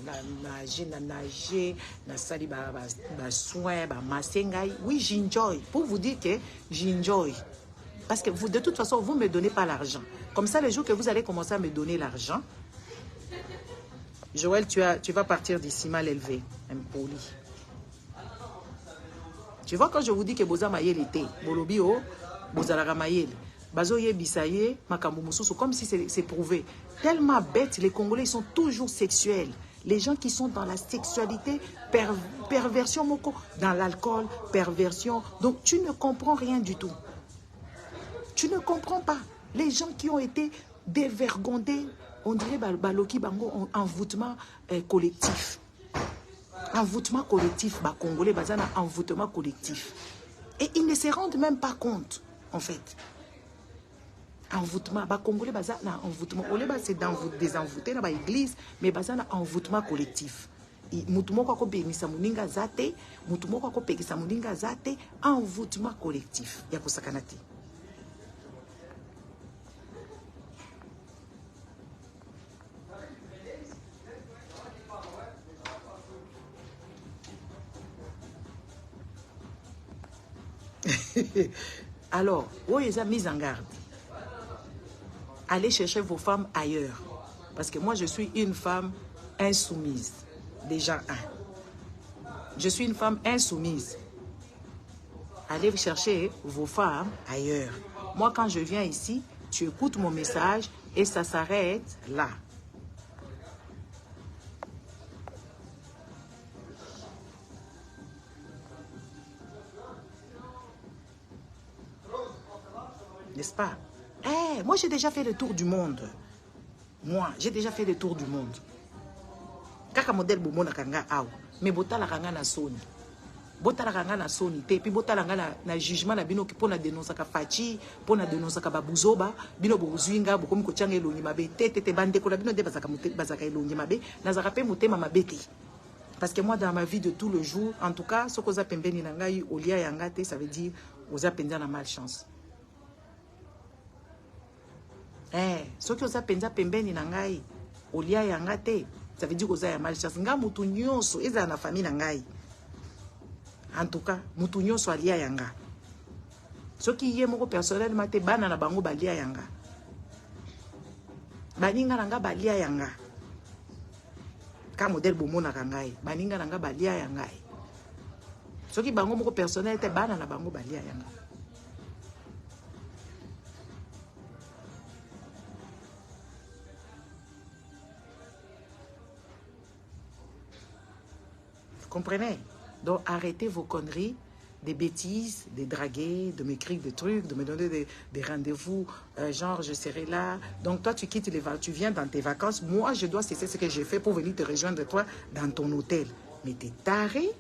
nager, na sali ba soin, ba masengai. Oui, j'enjoy. Pour vous dire que j'enjoy. Parce que vous, de toute façon, vous ne me donnez pas l'argent. Comme ça, le jour que vous allez commencer à me donner l'argent, Joël, tu vas partir d'ici mal élevé, impoli. Tu vois, quand je vous dis que Boza Mayel était, Bolobio, Boza Mayel, Bazoye Bisaye, Makambo Moussousou, comme si c'est prouvé. Tellement bêtes, les Congolais sont toujours sexuels. Les gens qui sont dans la sexualité, perversion, moko, dans l'alcool, perversion. Donc, tu ne comprends rien du tout. Tu ne comprends pas. Les gens qui ont été dévergondés, on dirait Baloki Bango, envoûtement collectif. Envoûtement collectif, Congolais, bazana envoûtement collectif. Et ils ne se rendent même pas compte, en fait. Envoûtement, Congolais, bazana envoûtement. Au lieu c'est désenvoûter dans l'église, mais bazana envoûtement collectif. Mutumoko ko pegisa muninga zate, mutumoko ko pegisa muninga zate, envoûtement collectif. Ya kosakanati. Alors, où ils ont mis en garde. Allez chercher vos femmes ailleurs. Parce que moi, je suis une femme insoumise. Déjà, un. Je suis une femme insoumise. Allez chercher vos femmes ailleurs. Moi, quand je viens ici, tu écoutes mon message et ça s'arrête là. N'est-ce pas? Moi, j'ai déjà fait le tour du monde. Moi, j'ai déjà fait le tour du monde. Kaka modèle bomo na kanga aw. Mais botala kanga na soni. Botala kanga na soni te. Puis botala kanga na jugement na bino ki pona denonsa ka fachi, pona denonsa ka babuzoba, bino bozuinga bokomi ko changa elongi mabe te bande ko la bino de bazaka elongi mabe, nazaka pe motema mabe te. Parce que moi, dans ma vie de tous les jours, en tout cas, ce que vous appelez pembeni nangai olia yangate, ça veut dire vous appelez na malchance. Ce que vous appelez pembeni nangai olia yangate, ça veut dire que vous avez malchance. Nga mutu nyonso eza na famille nangai. En tout cas, mutu nyonso alia yanga. Ce qui y est moko personnellement te bana na bango balia yanga. Baninga nanga balia yanga. Ka modèle bomo na kangai, baninga nanga balia yangai. Ce qui bango moko personnel te bana na bango balia yanga. Comprenez? Donc arrêtez vos conneries, des bêtises, des draguer, de m'écrire des trucs, de me donner des rendez-vous, genre je serai là. Donc toi tu quittes les vacances, tu viens dans tes vacances. Moi je dois cesser ce que j'ai fait pour venir te rejoindre toi dans ton hôtel. Mais t'es taré?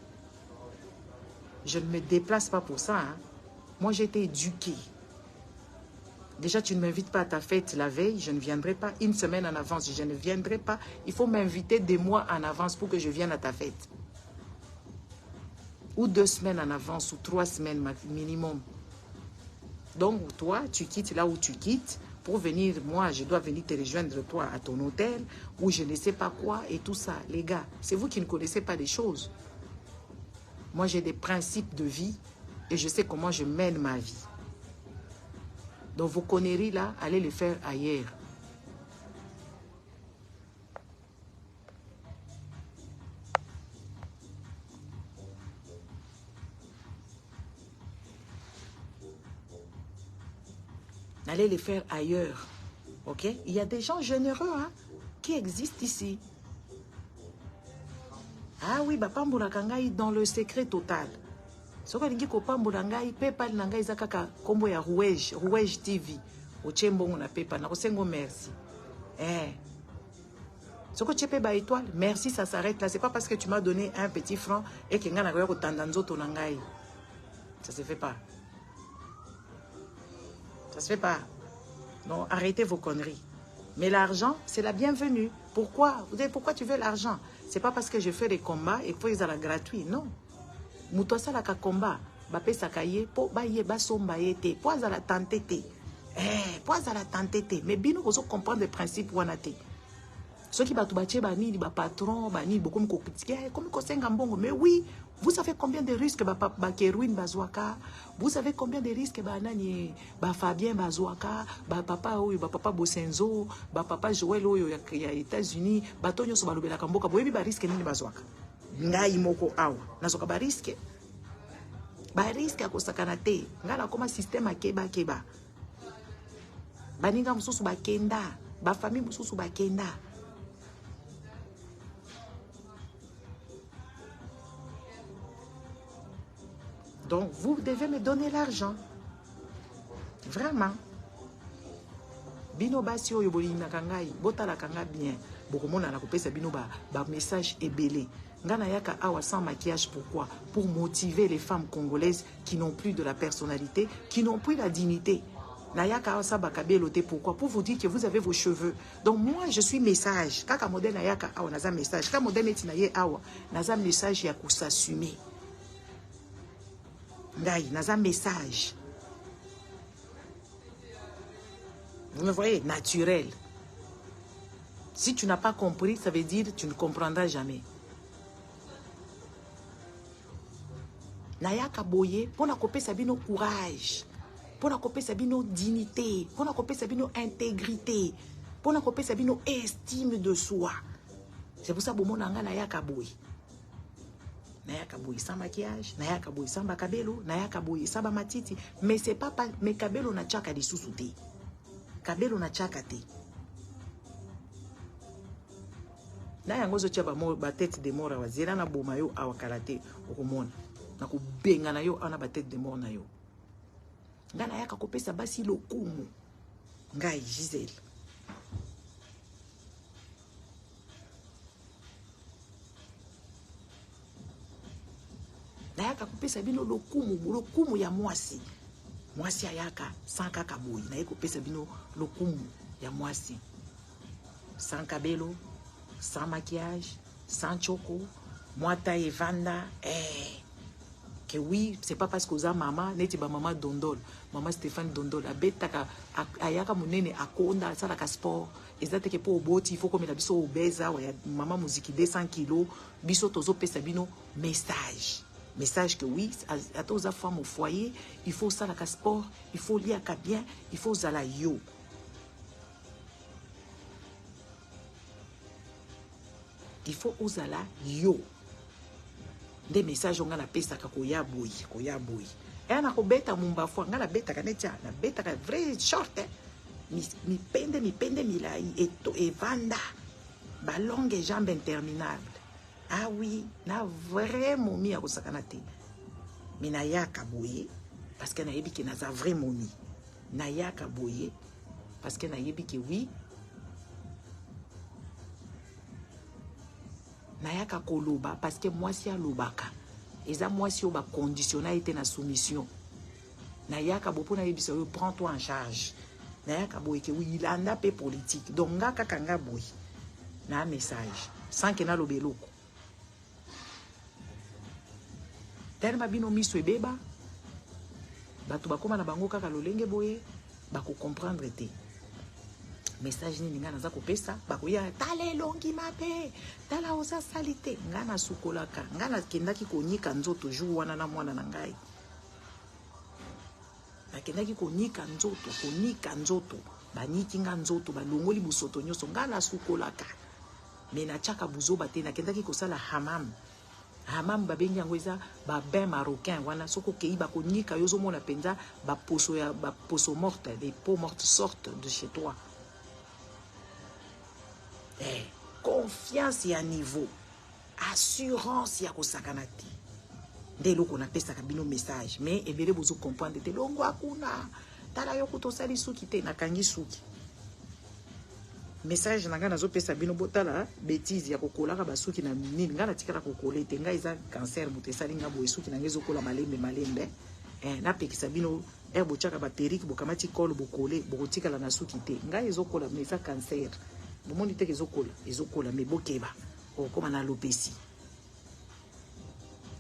Je ne me déplace pas pour ça. Hein. Moi j'ai été éduquée. Déjà tu ne m'invites pas à ta fête la veille, je ne viendrai pas. Une semaine en avance, je ne viendrai pas. Il faut m'inviter des mois en avance pour que je vienne à ta fête. Ou 2 semaines en avance, ou 3 semaines minimum. Donc, toi, tu quittes là où tu quittes pour venir. Moi, je dois venir te rejoindre, toi, à ton hôtel, ou je ne sais pas quoi, et tout ça. Les gars, c'est vous qui ne connaissez pas les choses. Moi, j'ai des principes de vie, et je sais comment je mène ma vie. Donc, vos conneries, là, allez les faire ailleurs. Allez les faire ailleurs. Ok? Il y a des gens généreux hein, qui existent ici. Ah oui, Bapamboula Kangai dans le secret total. Ce que dit Kopamboula Ngai, PayPal Nangai Zakaka, Kombo ya Rouège TV. Au Tchembo, on a PayPal. Narosengo, merci. Ce que tu payes étoile, merci, ça s'arrête là. C'est pas parce que tu m'as donné un petit franc et que Ngana Goyo Tandanzo Tonangai. Ça se fait pas. Ça se fait pas. Non, arrêtez vos conneries. Mais l'argent, c'est la bienvenue. Pourquoi? Vous savez pourquoi tu veux l'argent? C'est pas parce que je fais des combats et que ils ont gratuit. Non. Moutosa la combat. Bapé sakaye, po baye basomba yete. Po à la tantete. Po à la tantete. Mais bien nous comprendre les principes wanate. Ceux qui battent bani, les patrons, bani, beaucoup me critiquent. Comme mbongo. Mais oui. Vous savez combien de risques Kerouine Bazouaka? Vous savez combien de risques Fabien Bazouaka, papa Bosenzo, papa Joël Oyo ya États-Unis, Batonyo Sobalobela Kamboka, boyebi ba risque nini Bazouaka? Ngai moko awa. Nazoka ba risque. Ba risque akosakana te. Ngala koma système akeba. Baninga mususu bakenda, ba famille mususu bakenda. Donc, vous devez me donner l'argent. Vraiment. Bino basi oyo bolina kangai, botala kanga bien. Bokomona na kopesa bino ba message ebelé. Ngana yaka awa sans maquillage, pourquoi? Pour motiver les femmes congolaises qui n'ont plus de la personnalité, qui n'ont plus la dignité. Nayaka awa sa bakabelote, pourquoi? Pour vous dire que vous avez vos cheveux. Donc moi je suis message. Kaka modèle nayaka awa naza message. Kaka modèle neti naye awa naza message ya ko s'assumer. Ngai, naza message. Vous me voyez, naturel. Si tu n'as pas compris, ça veut dire que tu ne comprendras jamais. Nayaka boye, pour na kopé sabino courage, pour na kopé sabino dignité, pour na kopé sabino intégrité, pour na kopé sabino estime de soi. C'est pour ça que bon nanga nayaka boye. Nayaka boye sans maquillage, nayaka boye sans bakabelo, nayaka boye sans matiti, mais c'est pas mais kabelo na chaka di sous-souté. Kabelo na chaka te. Na yango zo tia ba tête de mort wa zela na boma yo awakalate okomona. Na ko benga na yo ana ba tête de mort na yo. Ngana yaka kopesa basi lokumu. Ngai Gisèle. Na yaka kopesa bino lokumu ya mwasi. Mwasi ayaka sans kakaboy. Na yaka kopesa bino lokumu ya mwasi. Sans kabelo, sans maquillage, sans choco, moita evanda, que oui, c'est pas parce que vous avez maman, neti ba maman Dondol, maman Stéphane Dondol, abetaka ayaka munene akonda sala ka sport, ezate ke po oboti, il faut comme la biso obesa, maman muziki 200 kilos, biso tozo pesa bino message. Message que oui, à tous les femmes au foyer, il faut ça la sport, il faut lire bien, il faut zala yo. Il faut uzala yo. Des messages on a la pesta koya boy. Et on a kobeta mumba fo ngala beta kanetia, na beta ka vrai short. Mi pende mi la et vanda. Ba longue jambe interminable. Ah oui, na vraiment mi a kosakanate. Mais na yaka boye parce que na yebi ki na za vraiment mi. Na yaka boye parce que na yebi ki oui. Nayaka koloba parce que moi si alobaka eza moi si oba conditionnalité na soumission nayaka bopo na yebisa yo prends-toi en charge nayaka boye ke oui il anda pe politique donc ngaka kanga boye na message sans que na lobeloko tellement bino miso ebeba bato bakoma na bango kaka lolenge boye bako comprendre te. Message ni ngana za kopesa bakoya tale longi mabe tala osa salite ngana sukolaka ngana kendaki konyika nzoto jour wana na mwana na ngai akendaki konyika nzoto baniki nga nzoto balongoli busoto nyoso ngana sukolaka mena chaka buzoba te nakendaki kosala hamam babengi yango eza ba bain marocain wana soko kei bakonyika yozo mona penza ba poso morte les peaux mortes sortent de chez toi. Confiance et à niveau, assurance ya kosakanati. Dès loko na pesa kabino message, mais ebele bozo comprendre te longo akuna. Tala yo kutosali suki te nakangi suki. Message nanga nazo pesa bino botala bêtise ya kokola ka basuki na nini ngana tikala kokola te nga iza cancer botesali nga boye suki nanga ezokola malembe. Na pekisa bino erbo chaka ba perike bokamati kolo bokole bokotikala na suki te nga ezokola mais ça cancer. Bon, mon dit que ezokola mais bokeba comme en alopécie.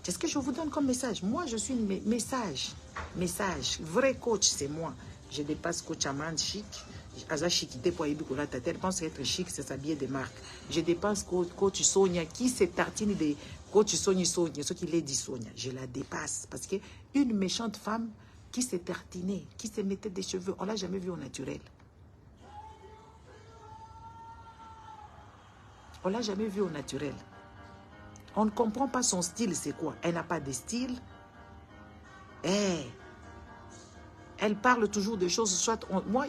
Qu'est-ce que je vous donne comme message? Moi, je suis une message. Vrai coach, c'est moi. Je dépasse coach Amand chic. Aza chiquité pour y la tête. Elle pense être chic, c'est s'habiller des marques. Je dépasse coach Sonia qui s'est tartine de coach Sonia, ce qu'il est dit Sonia. Je la dépasse parce que une méchante femme qui s'est tartinée, qui se mettait des cheveux, on l'a jamais vu au naturel. On l'a jamais vu au naturel. On ne comprend pas son style, c'est quoi? Elle n'a pas de style. Elle parle toujours de choses, soit moi,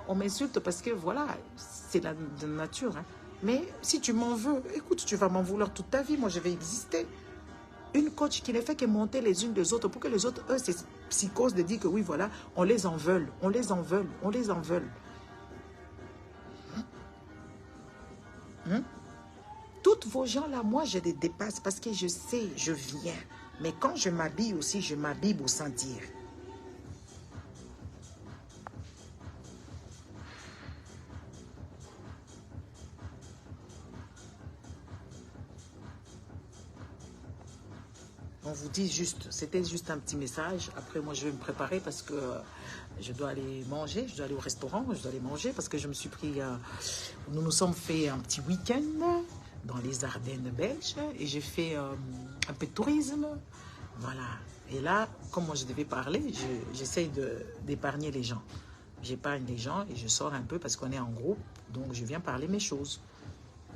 on m'insulte parce que voilà, c'est la nature. Hein. Mais si tu m'en veux, écoute, tu vas m'en vouloir toute ta vie, moi je vais exister. Une coach qui ne fait que monter les unes des autres pour que les autres, eux, c'est psychose de dire que oui, voilà, on les en veut. Toutes vos gens là, moi je les dépasse parce que je sais, je viens. Mais quand je m'habille aussi, je m'habille pour sentir. On vous dit juste, c'était juste un petit message. Après, moi, je vais me préparer parce que je dois aller manger. Je dois aller au restaurant, je dois aller manger parce que je me suis pris... nous nous sommes fait un petit week-end dans les Ardennes belges et j'ai fait un peu de tourisme. Voilà. Et là, comme moi je devais parler, j'essaye d'épargner les gens. J'épargne les gens et je sors un peu parce qu'on est en groupe. Donc je viens parler mes choses.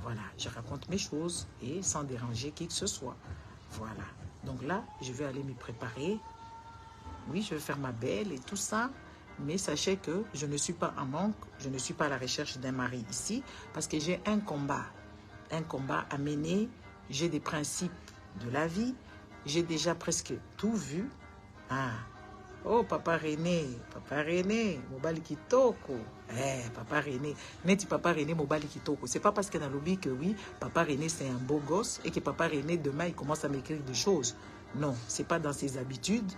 Voilà, je raconte mes choses et sans déranger qui que ce soit. Voilà. Donc là, je vais aller me préparer. Oui, je vais faire ma belle et tout ça. Mais sachez que je ne suis pas en manque. Je ne suis pas à la recherche d'un mari ici parce que j'ai un combat. Un combat à mener. J'ai des principes de la vie. J'ai déjà presque tout vu. Ah. Oh, Papa René, Mobali Kitoko. Papa René. Neti Papa René, Mobali Kitoko. C'est pas parce que dans le lobby que oui, Papa René c'est un beau gosse et que Papa René demain il commence à m'écrire des choses. Non, c'est pas dans ses habitudes.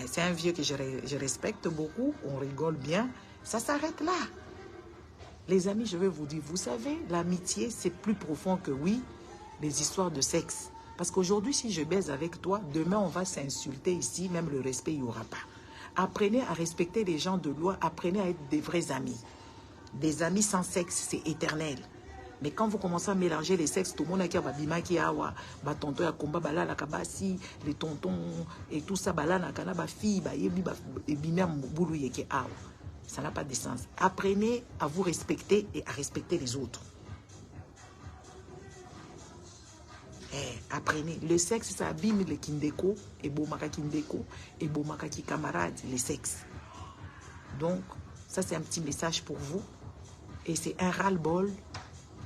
C'est un vieux que je respecte beaucoup. On rigole bien. Ça s'arrête là. Les amis, je vais vous dire, vous savez, l'amitié c'est plus profond que oui, les histoires de sexe. Parce qu'aujourd'hui, si je baise avec toi, demain, on va s'insulter ici, même le respect, il n'y aura pas. Apprenez à respecter les gens de loi, apprenez à être des vrais amis. Des amis sans sexe, c'est éternel. Mais quand vous commencez à mélanger les sexes, tout le monde a qui awa, ba tonton ya komba bala la kabasi, les tontons et tout ça bala na kana ba fille ba yebi ba bimia mbulu yeke awa. Ça n'a pas de sens. Apprenez à vous respecter et à respecter les autres. Apprenez. Le sexe, ça abîme le kindeko, et bomaka kindeko, et bomaka ki camarade, les sexes. Donc, ça c'est un petit message pour vous. Et c'est un ras-le-bol.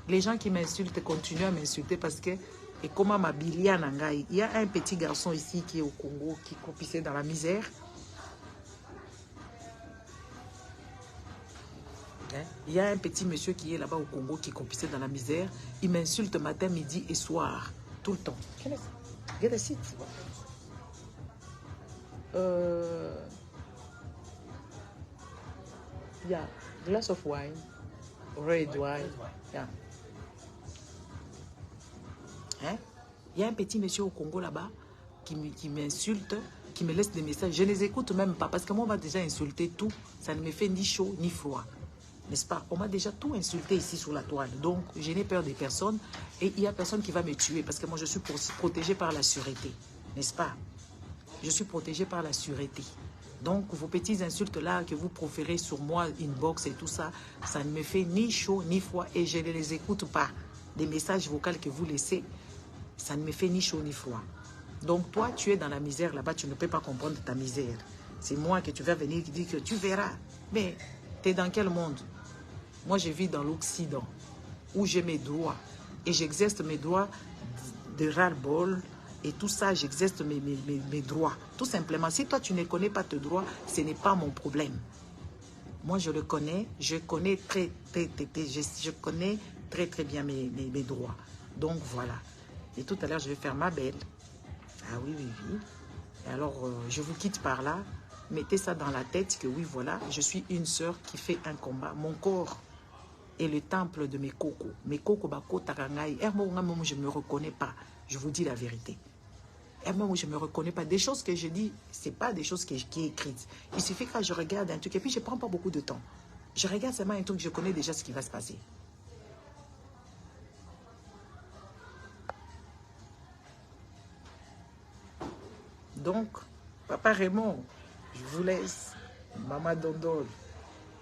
Les gens qui m'insultent continuent à m'insulter parce que, et comment ma bilia nangai, il y a un petit garçon ici qui est au Congo, qui croupissait dans la misère. Il y a un petit monsieur qui est là-bas au Congo, qui croupissait dans la misère. Il m'insulte matin, midi et soir. Tout le temps. Get a seat. Yeah, glass of wine, red wine. Yeah. Hein? Il y a un petit monsieur au Congo là-bas qui m'insulte, qui me laisse des messages. Je ne les écoute même pas parce que moi on m'a déjà insulté tout. Ça ne me fait ni chaud ni froid. N'est-ce pas? On m'a déjà tout insulté ici sur la toile. Donc, je n'ai peur des personnes. Et il n'y a personne qui va me tuer. Parce que moi, je suis protégée par la sûreté. N'est-ce pas? Je suis protégée par la sûreté. Donc, vos petites insultes là que vous proférez sur moi, inbox et tout ça, ça ne me fait ni chaud ni froid. Et je ne les écoute pas. Les messages vocaux que vous laissez, ça ne me fait ni chaud ni froid. Donc, toi, tu es dans la misère là-bas. Tu ne peux pas comprendre ta misère. C'est moi que tu vas venir qui dit que tu verras. Mais, tu es dans quel monde? Moi, je vis dans l'Occident, où j'ai mes droits. Et j'exerce mes droits de ras-le-bol. Et tout ça, j'exerce mes droits. Tout simplement, si toi, tu ne connais pas tes droits, ce n'est pas mon problème. Moi, je le connais. Je connais très bien mes droits. Donc, voilà. Et tout à l'heure, je vais faire ma belle. Ah oui, oui, oui. Et alors, je vous quitte par là. Mettez ça dans la tête que oui, voilà, je suis une sœur qui fait un combat. Mon corps et le temple de mes cocos. Mes cocos, je ne me reconnais pas. Je vous dis la vérité. Je ne me reconnais pas. Des choses que je dis, ce n'est pas des choses qui est écrites. Il suffit que je regarde un truc et puis je ne prends pas beaucoup de temps. Je regarde seulement un truc, je connais déjà ce qui va se passer. Donc, Papa Raymond, je vous laisse. Maman Dondol.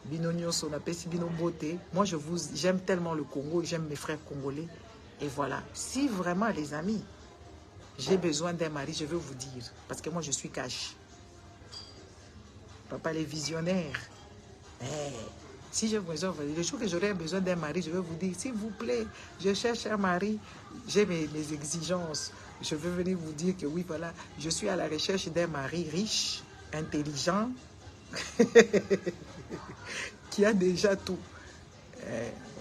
Binonio Sonapesi Bino Beauté. Moi, j'aime tellement le Congo, j'aime mes frères congolais. Et voilà. Si vraiment, les amis, j'ai besoin d'un mari, je veux vous dire. Parce que moi, je suis cash. Papa, les visionnaires. Si j'ai besoin, le jour que j'aurai besoin d'un mari, je vais vous dire, s'il vous plaît, je cherche un mari. J'ai mes exigences. Je veux venir vous dire que oui, voilà, je suis à la recherche d'un mari riche, intelligent, qui a déjà tout.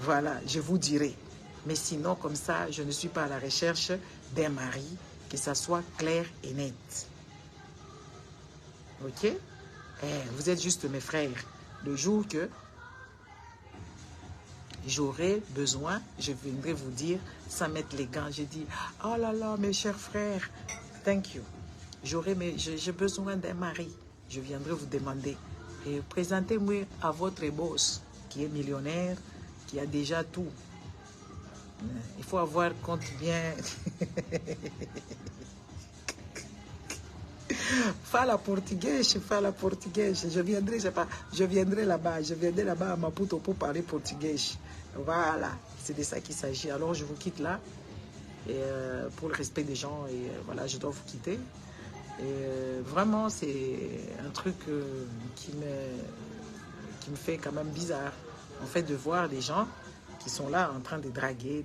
Voilà, je vous dirai. Mais sinon, comme ça, je ne suis pas à la recherche d'un mari, que ça soit clair et net. Ok? Vous êtes juste mes frères. Le jour que j'aurai besoin, je viendrai vous dire, sans mettre les gants, je dis, oh là là, mes chers frères, thank you. J'ai besoin d'un mari. Je viendrai vous demander. Et présentez-moi à votre boss, qui est millionnaire, qui a déjà tout. Il faut avoir compte bien. Fala portugaise, fala portugaise. Je viendrai, je viendrai là-bas à Maputo pour parler portugais. Voilà, c'est de ça qu'il s'agit. Alors je vous quitte là, et, pour le respect des gens, et voilà, je dois vous quitter. Et vraiment, c'est un truc qui me fait quand même bizarre, en fait, de voir des gens qui sont là en train de draguer,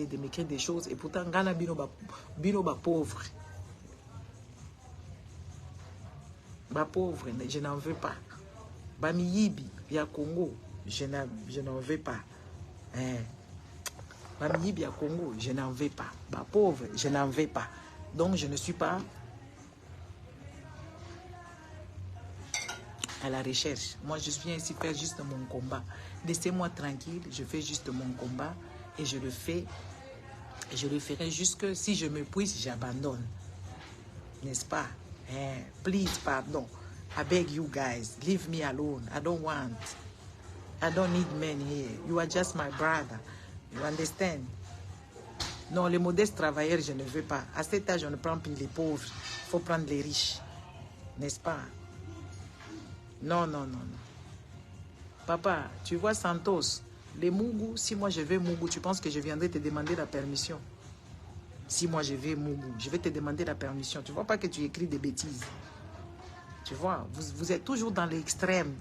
de m'écrire des choses, et pourtant, Ghana bino ba pauvre. Ba pauvre, je n'en veux pas. Ba miyibi, ya Congo, je n'en veux pas. Ba miyibi ya Congo, je n'en veux pas. Ba pauvre, je n'en veux pas. Donc, je ne suis pas à la recherche. Moi, je viens ici faire juste mon combat. Laissez-moi tranquille, je fais juste mon combat et je le fais. Et je le ferai jusque si je me puise, j'abandonne. N'est-ce pas? Please, pardon. I beg you guys, leave me alone. I don't need men here. You are just my brother. You understand? Non, les modestes travailleurs, je ne veux pas. À cet âge, on ne prend plus les pauvres. Il faut prendre les riches. N'est-ce pas? Non. Papa, tu vois Santos, les Mougou, si moi je vais Mougou, tu penses que je viendrai te demander la permission? Si moi je vais Mougou, je vais te demander la permission. Tu vois pas que tu écris des bêtises? Tu vois, vous êtes toujours dans l'extrême.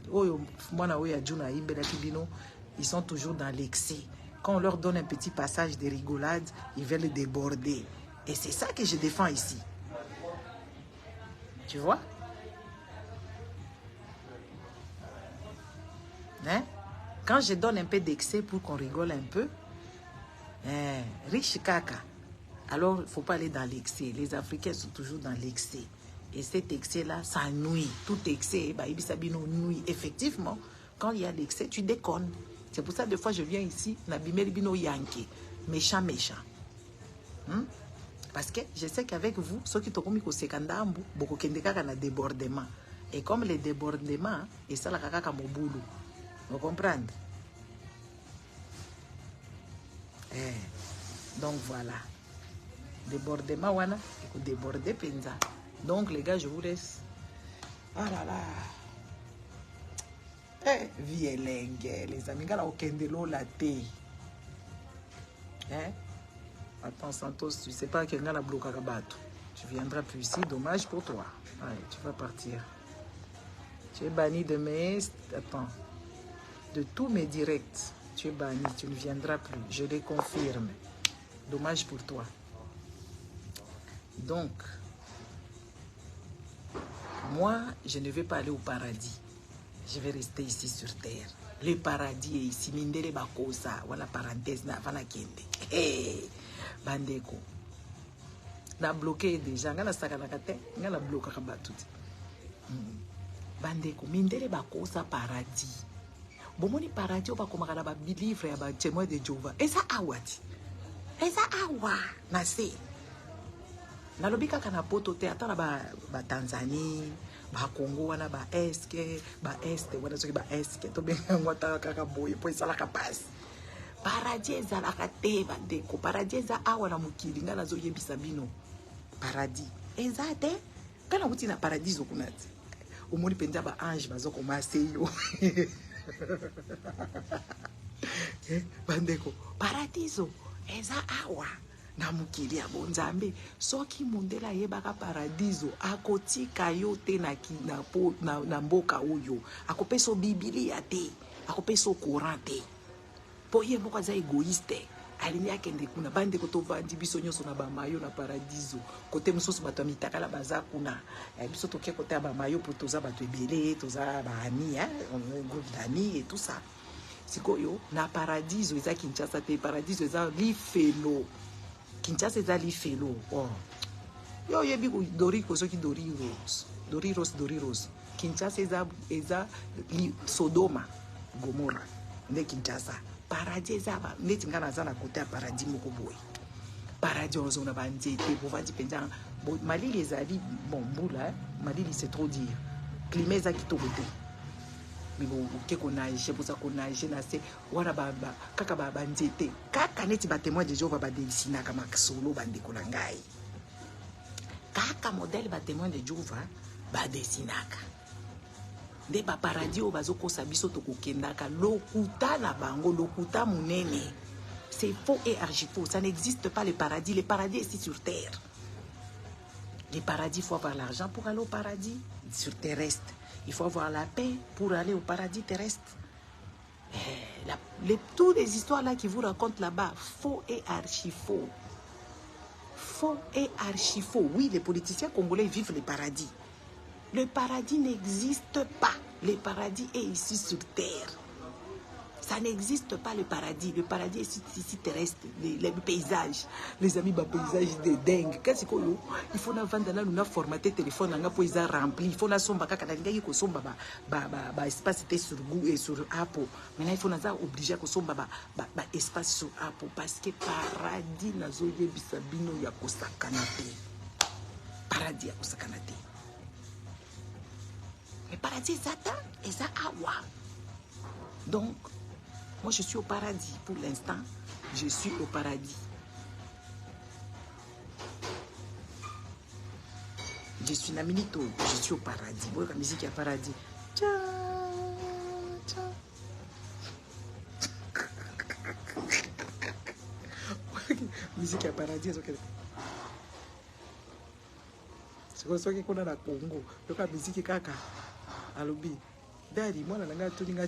Ils sont toujours dans l'excès. Quand on leur donne un petit passage de rigolade, ils veulent déborder. Et c'est ça que je défends ici. Tu vois? Hein? Quand je donne un peu d'excès pour qu'on rigole un peu, riche caca, alors il ne faut pas aller dans l'excès. Les Africains sont toujours dans l'excès. Et cet excès-là, ça nuit. Tout excès, nuit. Effectivement, quand il y a l'excès, tu déconnes. C'est pour ça, des fois, je viens ici, méchant. Parce que je sais qu'avec vous, ceux qui ont mis au secondambu, beaucoup de débordement. Et comme les débordements, et ça, la caca mon boulot. Vous comprenez? Donc voilà. Débordement, wana, et déborder penza. Donc les gars, je vous laisse. Ah là là. Vielengue, les amis, gars, au kendelo la thé. Attends, Santos, tu sais pas qu'il y a la bloqué à Kabato. Tu viendras plus ici, dommage pour toi. Allez, tu vas partir. Tu es banni de mes... Attends. De tous mes directs, tu es banni, tu ne viendras plus. Je les confirme. Dommage pour toi. Donc, moi, je ne vais pas aller au paradis. Je vais rester ici sur terre. Le paradis est ici. Mindele bakosa. Voilà parenthèse. Na vana kende. Hey, bandeko. Na bloqué déjà. Ngana sakanakate. Ngana bloqué kabatuti. Bandeko. Mindele bakosa paradis. Bomoni paradis oba komakana ba livre ya ba témoin de Jéhovah. Eza awati. Eza awa. Na se. Na lobika kana poto te atala ba Tanzanie, ba Congo wana ba eske, ba este wana soki ba eske to benga ngwata kaka boye po isala kapasi. Paradis ezalaka te bandeko. Paradis eza awa na mokili nga nazo yebisa bino. Paradis eza te. Kana kuti na paradis okunati. Omoni penza ba ange bazo komase yo. Bandeko, paradiso eza awa na mukili ya bonzambe. Soki mundela yebaka paradiso akotika yo te na mboka oyo. Akopeso Biblia te, akopeso Coran te. Po ye moko za egoiste. Alini akende kuna bandeko tovandi biso nyoso na bamayo na paradiso. Kote mususu bato mitaka la baza kuna. Biso toke kote ya bamayo po toza bato ebele, toza ba ami, un groupe d'amis et tout ça. Sikoyo na paradiso eza Kinshasa te, paradiso eza Lifelo. Kinshasa eza Lifelo. Oh. Yo yebi ko doriko soki doriros. Kinshasa eza Sodoma, Gomorra. Ne Kinshasa. Paradis zaba neti ngana zana côté paradis moko boy. Paradis on zona banzete bo vandi penza malili ezali bon boula, malili c'est trop dire. Climat za kitoko te. Mais bon ke konaje boza konaje na se wana baba kaka ba banzete. Kaka neti ba témoin de Jéhovah ba desina kama solo bande ko ngai. Kaka modèle ba témoin de Jéhovah badesinaka. Nde ba paradis o bazoko sabiso tokokendaka lokuta na bango lokuta munene. C'est faux et archi faux. Ça n'existe pas le paradis. Le paradis est ici sur terre. Le paradis, il faut avoir l'argent pour aller au paradis sur terrestre. Il faut avoir la paix pour aller au paradis terrestre. Toutes les histoires là qui vous racontent là-bas, faux et archi faux. Faux et archi faux. Oui, les politiciens congolais vivent le paradis. Le paradis n'existe pas. Le paradis est ici sur terre. Ça n'existe pas le paradis. Le paradis est ici terrestre. Les paysages. Les amis, les paysages de dingue. Qu'est-ce qu'il faut vendre là, nous formater téléphone, on a pour ils rempli. Il faut la somba kaka na ngai ko somba ba espace était sur Google et sur Apple. Maintenant il faut naza obligé ko somba ba espace sur Apple parce que paradis nazo yebisa bino ya kosakana te. Paradis ya kosakana te. Mais paradis Satan et ça awa. Donc moi, je suis au paradis. Pour l'instant, je suis au paradis. Je suis Naminito. Je suis au paradis. Vous voyez la musique, il y a paradis. Tcha, tcha. Musique, il y a paradis. C'est comme ça qu'on a la Congo. Donc, la musique, kaka. Alobi. Daddy, moi, je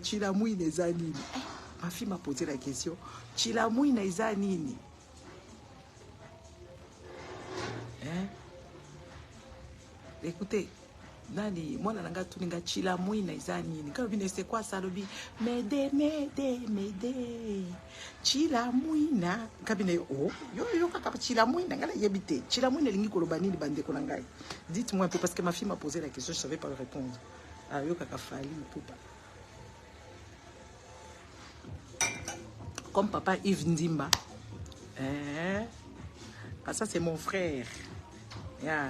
suis en train de ma fille m'a posé la question. Chilamui na iza nini? Hein? Écoutez, nani, moi nanga tuninga chilamui na iza nini? Quand vous c'est quoi ça lobi? M'aider. Chilamui na kabine oh, yo kaka chilamui na ngala yebite. Chilamui na lingi koloba nini bande ko nangai. Dites-moi un peu parce que ma fille m'a posé la question, je savais pas répondre. Ah yo kaka fali tout pas. Comme papa Yves Ndimba. Ah, ça, c'est mon frère. Yeah,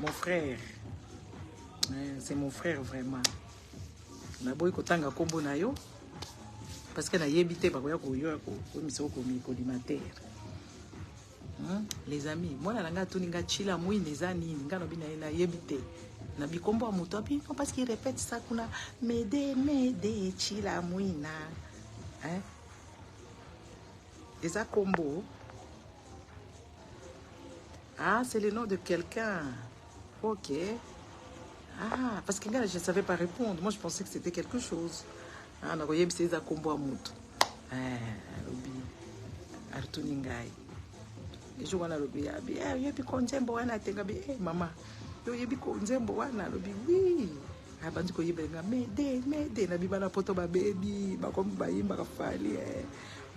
mon frère. C'est mon frère, vraiment. Naboy kotanga kombo na yo. Parce que na yebite ba koya koyo ko miso ko mi collimateur. Les amis, moi na nga tuninga chila mui neza nini ngano bina na yebite. Na bikombo amuto bi parce qu'il répète ça kuna mede chila mui na. Hein? Des combo. Ah, c'est le nom de quelqu'un. Ok. Ah, parce que là, je ne savais pas répondre. Moi, je pensais que c'était quelque chose. Ah, on a voyé c'est des combo à moto. Ah, Robi. Artuningai. Les jours où on a Robi, il y a plus konzembo wana tenga bi maman. Il y a plus konzembo wana Robi. Oui. Ah, bandi ko yebenga mede na bibala poto ba baby, ba comme ba yimba ka fali.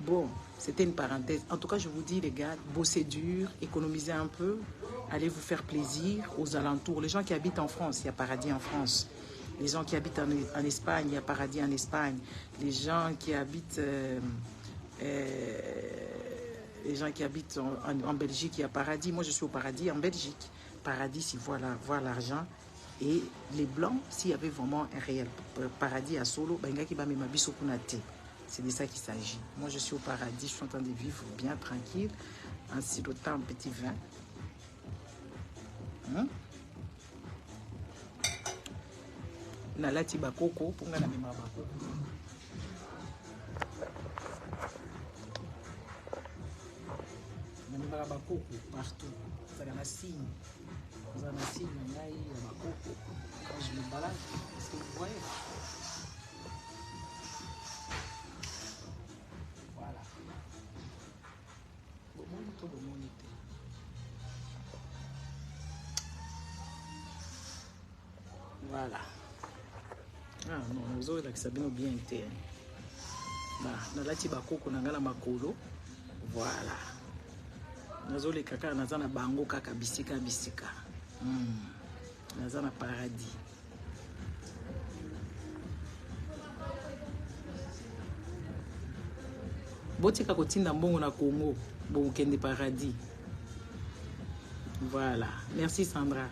Bon, c'était une parenthèse. En tout cas, je vous dis, les gars, bossez dur, économisez un peu, allez vous faire plaisir aux alentours. Les gens qui habitent en France, il y a paradis en France. Les gens qui habitent en Espagne, il y a paradis en Espagne. Les gens qui habitent, en Belgique, il y a paradis. Moi, je suis au paradis en Belgique. Paradis, si voilà, voir l'argent. Et les Blancs, s'il y avait vraiment un réel paradis à Solo, c'est de ça qu'il s'agit. Moi, je suis au paradis, je suis en train de vivre bien tranquille, en sirotant un petit vin. Nalati bakoko, pour nga na mema bakoko. Na mema bakoko partout. Ça y a un signe. Ça y a un signe, il y a bakoko. Quand je me balade, est-ce que vous voyez? Voilà. Ah non, nous avons l'accès bien interne. Bah, nalati bakoko nangala makolo. Voilà. Nous les kaka nazana bango kaka bisika. Nazana paradis. Botika kotinda mbongo na Congo, bon kende paradis. Voilà. Merci Sandra.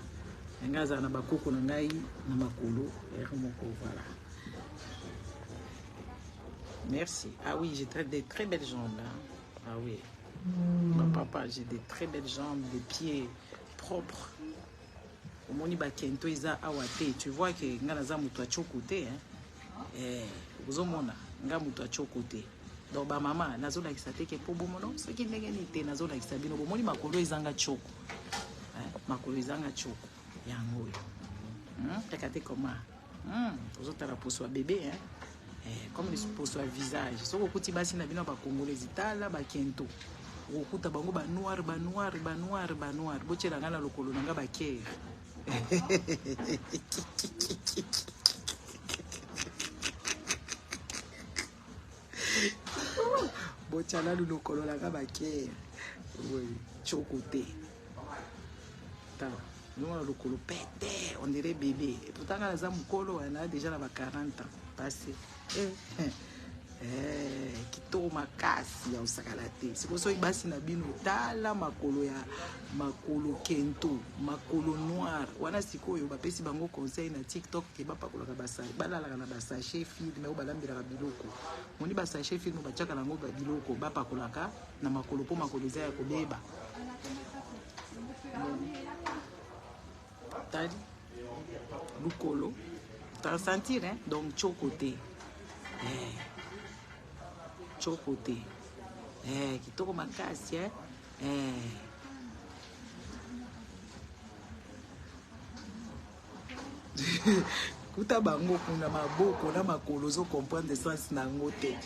Ngaza na bakoko na ngai na makolo moko, voilà. Merci. Ah oui, j'ai des très belles jambes là. Ah oui. Ma papa, j'ai des très belles jambes, des pieds propres. omoni bakento eza awa te. Tu vois que nga naza mutu achoko te, ozomona nga mutu achoko te. Donc ba mama nazolakisa te ke po bomono soki ndenge ni te nazolakisa bino bomoni makolo ezanga choko. Makolo ezanga choko yango oyo. Tekate comment. Ozotala poso ya bébé comme les poso ya visage. Soko kuti basi na bino ba congolais tala ba kento. Okuta bango ba noir. Bochela ngana lokolo nanga ba kere. Bochala lokolo nanga ba kere. Oui, chocoté. Ta, nous on a lokolo pété, on dirait bébé. Et pourtant quand les mukolo on a déjà la 40 ans passé. Kito makasi ya usakalate. Siko so ibasi na bino tala makolo ya makolo kento, makolo noir. Wana siko yo bapesi bango conseil na TikTok ke bapakola ka basali. Balala na basachet film ou balambira ka biloko. Moni basachet film bachaka nango ba biloko bapakola ka na makolo po makolo za ya kobeba. Tadi lukolo. T'as sentir donc chocoté. Chocoté. Kitoko makasi kuta bango kuna maboko na makolo zo comprendre sens na ngote.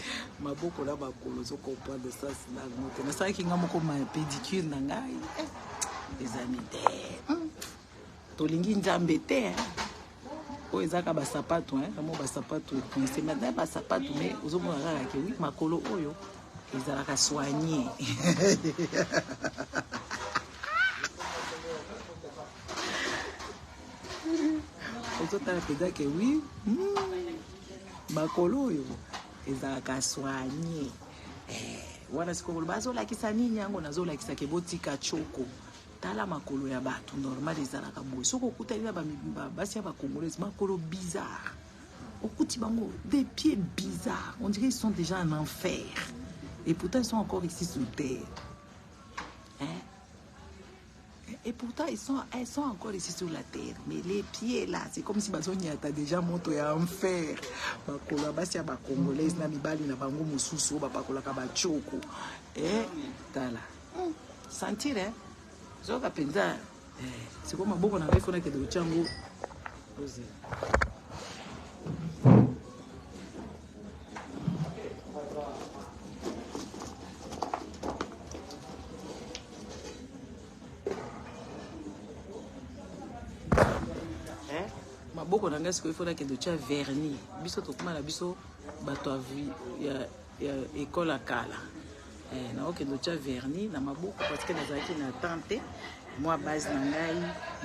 Maboko na makolo zo comprendre sens na ngote. Na saki nga moko ma pédicure na ngai. Les amis tolingi nzambe te o ezaka ba sapato kamo ba sapato c'est maintenant ba sapato mais ozomona kaka ke oui makolo oyo ezalaka soigné. Ozotala peda ke oui makolo oyo ezalaka soigné. Wana sikolo bazolakisa nini yango nazolakisa ke botika choko. Tala makolo ya bato normal ezalaka boye. Soko okutali na basi ya ba congolais makolo bizarre. Okuti bango des pieds bizarres. On dirait qu'ils sont déjà en enfer. Et pourtant ils sont encore ici sur terre. Et pourtant ils sont encore ici sur la terre. Mais les pieds là, c'est comme si bazonia ta déjà moto ya enfer. Makolo basi ya ba congolais na mibali na bango mususu ba pakola ka ba choko. Tala. Sentir Zoka penza c'est comme maboko na ngai fona ke de chango oze maboko na ngai siko fona ke de cha vernis biso to kuma na biso bato ya école akala. Na oke do cha vernis na maboko parce que nazaki na tante moi base na ngai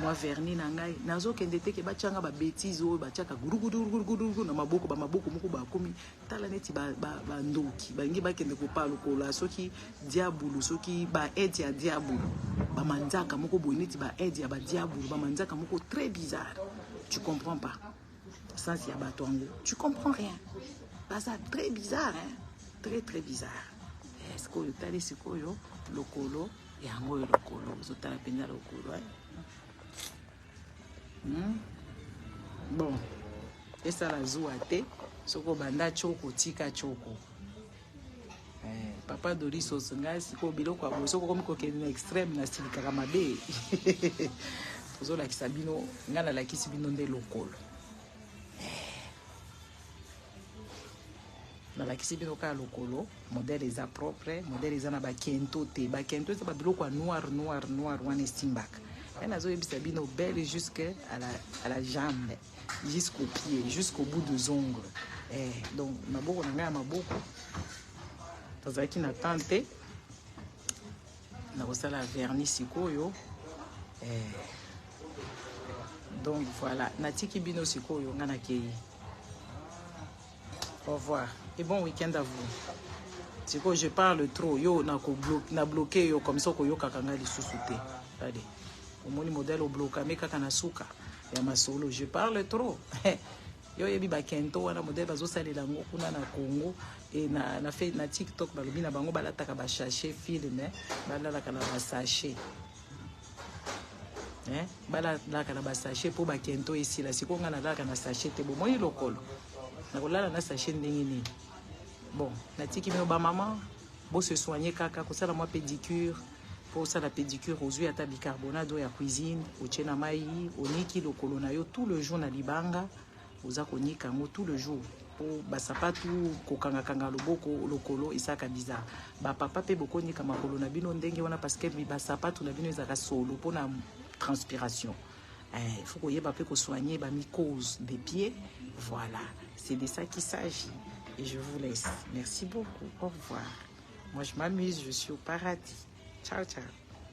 moi vernis na ngai nazo kende te ke bachanga ba bêtise o bachaka gurugudu na maboko ba maboko moko ba komi tala neti ba ndoki bangi ba kende ko palo ko la soki diabulu soki ba aide ya diabulu ba manzaka moko boy neti ba aide ya ba diabulu ba manzaka moko très bizarre. Tu comprends pas ça c'est ya batongo, tu comprends rien. Bah ça très bizarre très bizarre. Sikoyo tali sikoyo lokolo yango lokolo zotala penya lokolo bon esa la zuate soko banda choko tika choko papa Doriso songa siko biloko abo soko komi ko kene extrême na silika kamabe ozola kisabino ngana la kisibino nde lokolo na la kisibino ka lokolo modèle eza propre modèle eza na ba kento te ba kento eza ba biloko noir wana simbaka nazo yebisa bino belle jusqu'à la jambe jusqu'au pied jusqu'au bout des ongles donc maboko na ngai maboko tazaki na tante na kosala vernis sikoyo donc voilà natiki bino sikoyo ngana kei. Au revoir et bon week-end à vous. C'est que je parle trop, yo na bloqué yo comme ça ko yo kakanga li susute. Allez. Au moni modèle au bloqué mais kakana suka ya masolo, je parle trop. Yo yebi ba kento wana modèle bazo salela ngo kuna na Congo et na fait na TikTok balobi na bango balata ka ba sachet film balala kana ba sachet. Bala laka na ba sachet pour ba kento ici la siko nga na laka na sachet te bo moi lokolo na kolala na sachet ndenge nini. Bon natiki me ba maman bo se soigner kaka ko sala moi pédicure pour ça la pédicure aux huiles à bicarbonate ya cuisine au tchena mai oniki lokolo na yo tout le jour na libanga oza konika ngo tout le jour pour ba sapatu kokanga kanga loboko lokolo isaka bizarre ba papa pe boko nika makolo na bino ndenge wana parce que ba sapatu na bino ezaka solo pona transpiration. Il faut qu'on soigner la mycose des pieds. Voilà, c'est de ça qu'il s'agit. Et je vous laisse. Merci beaucoup. Au revoir. Moi, je m'amuse. Je suis au paradis. Ciao, ciao.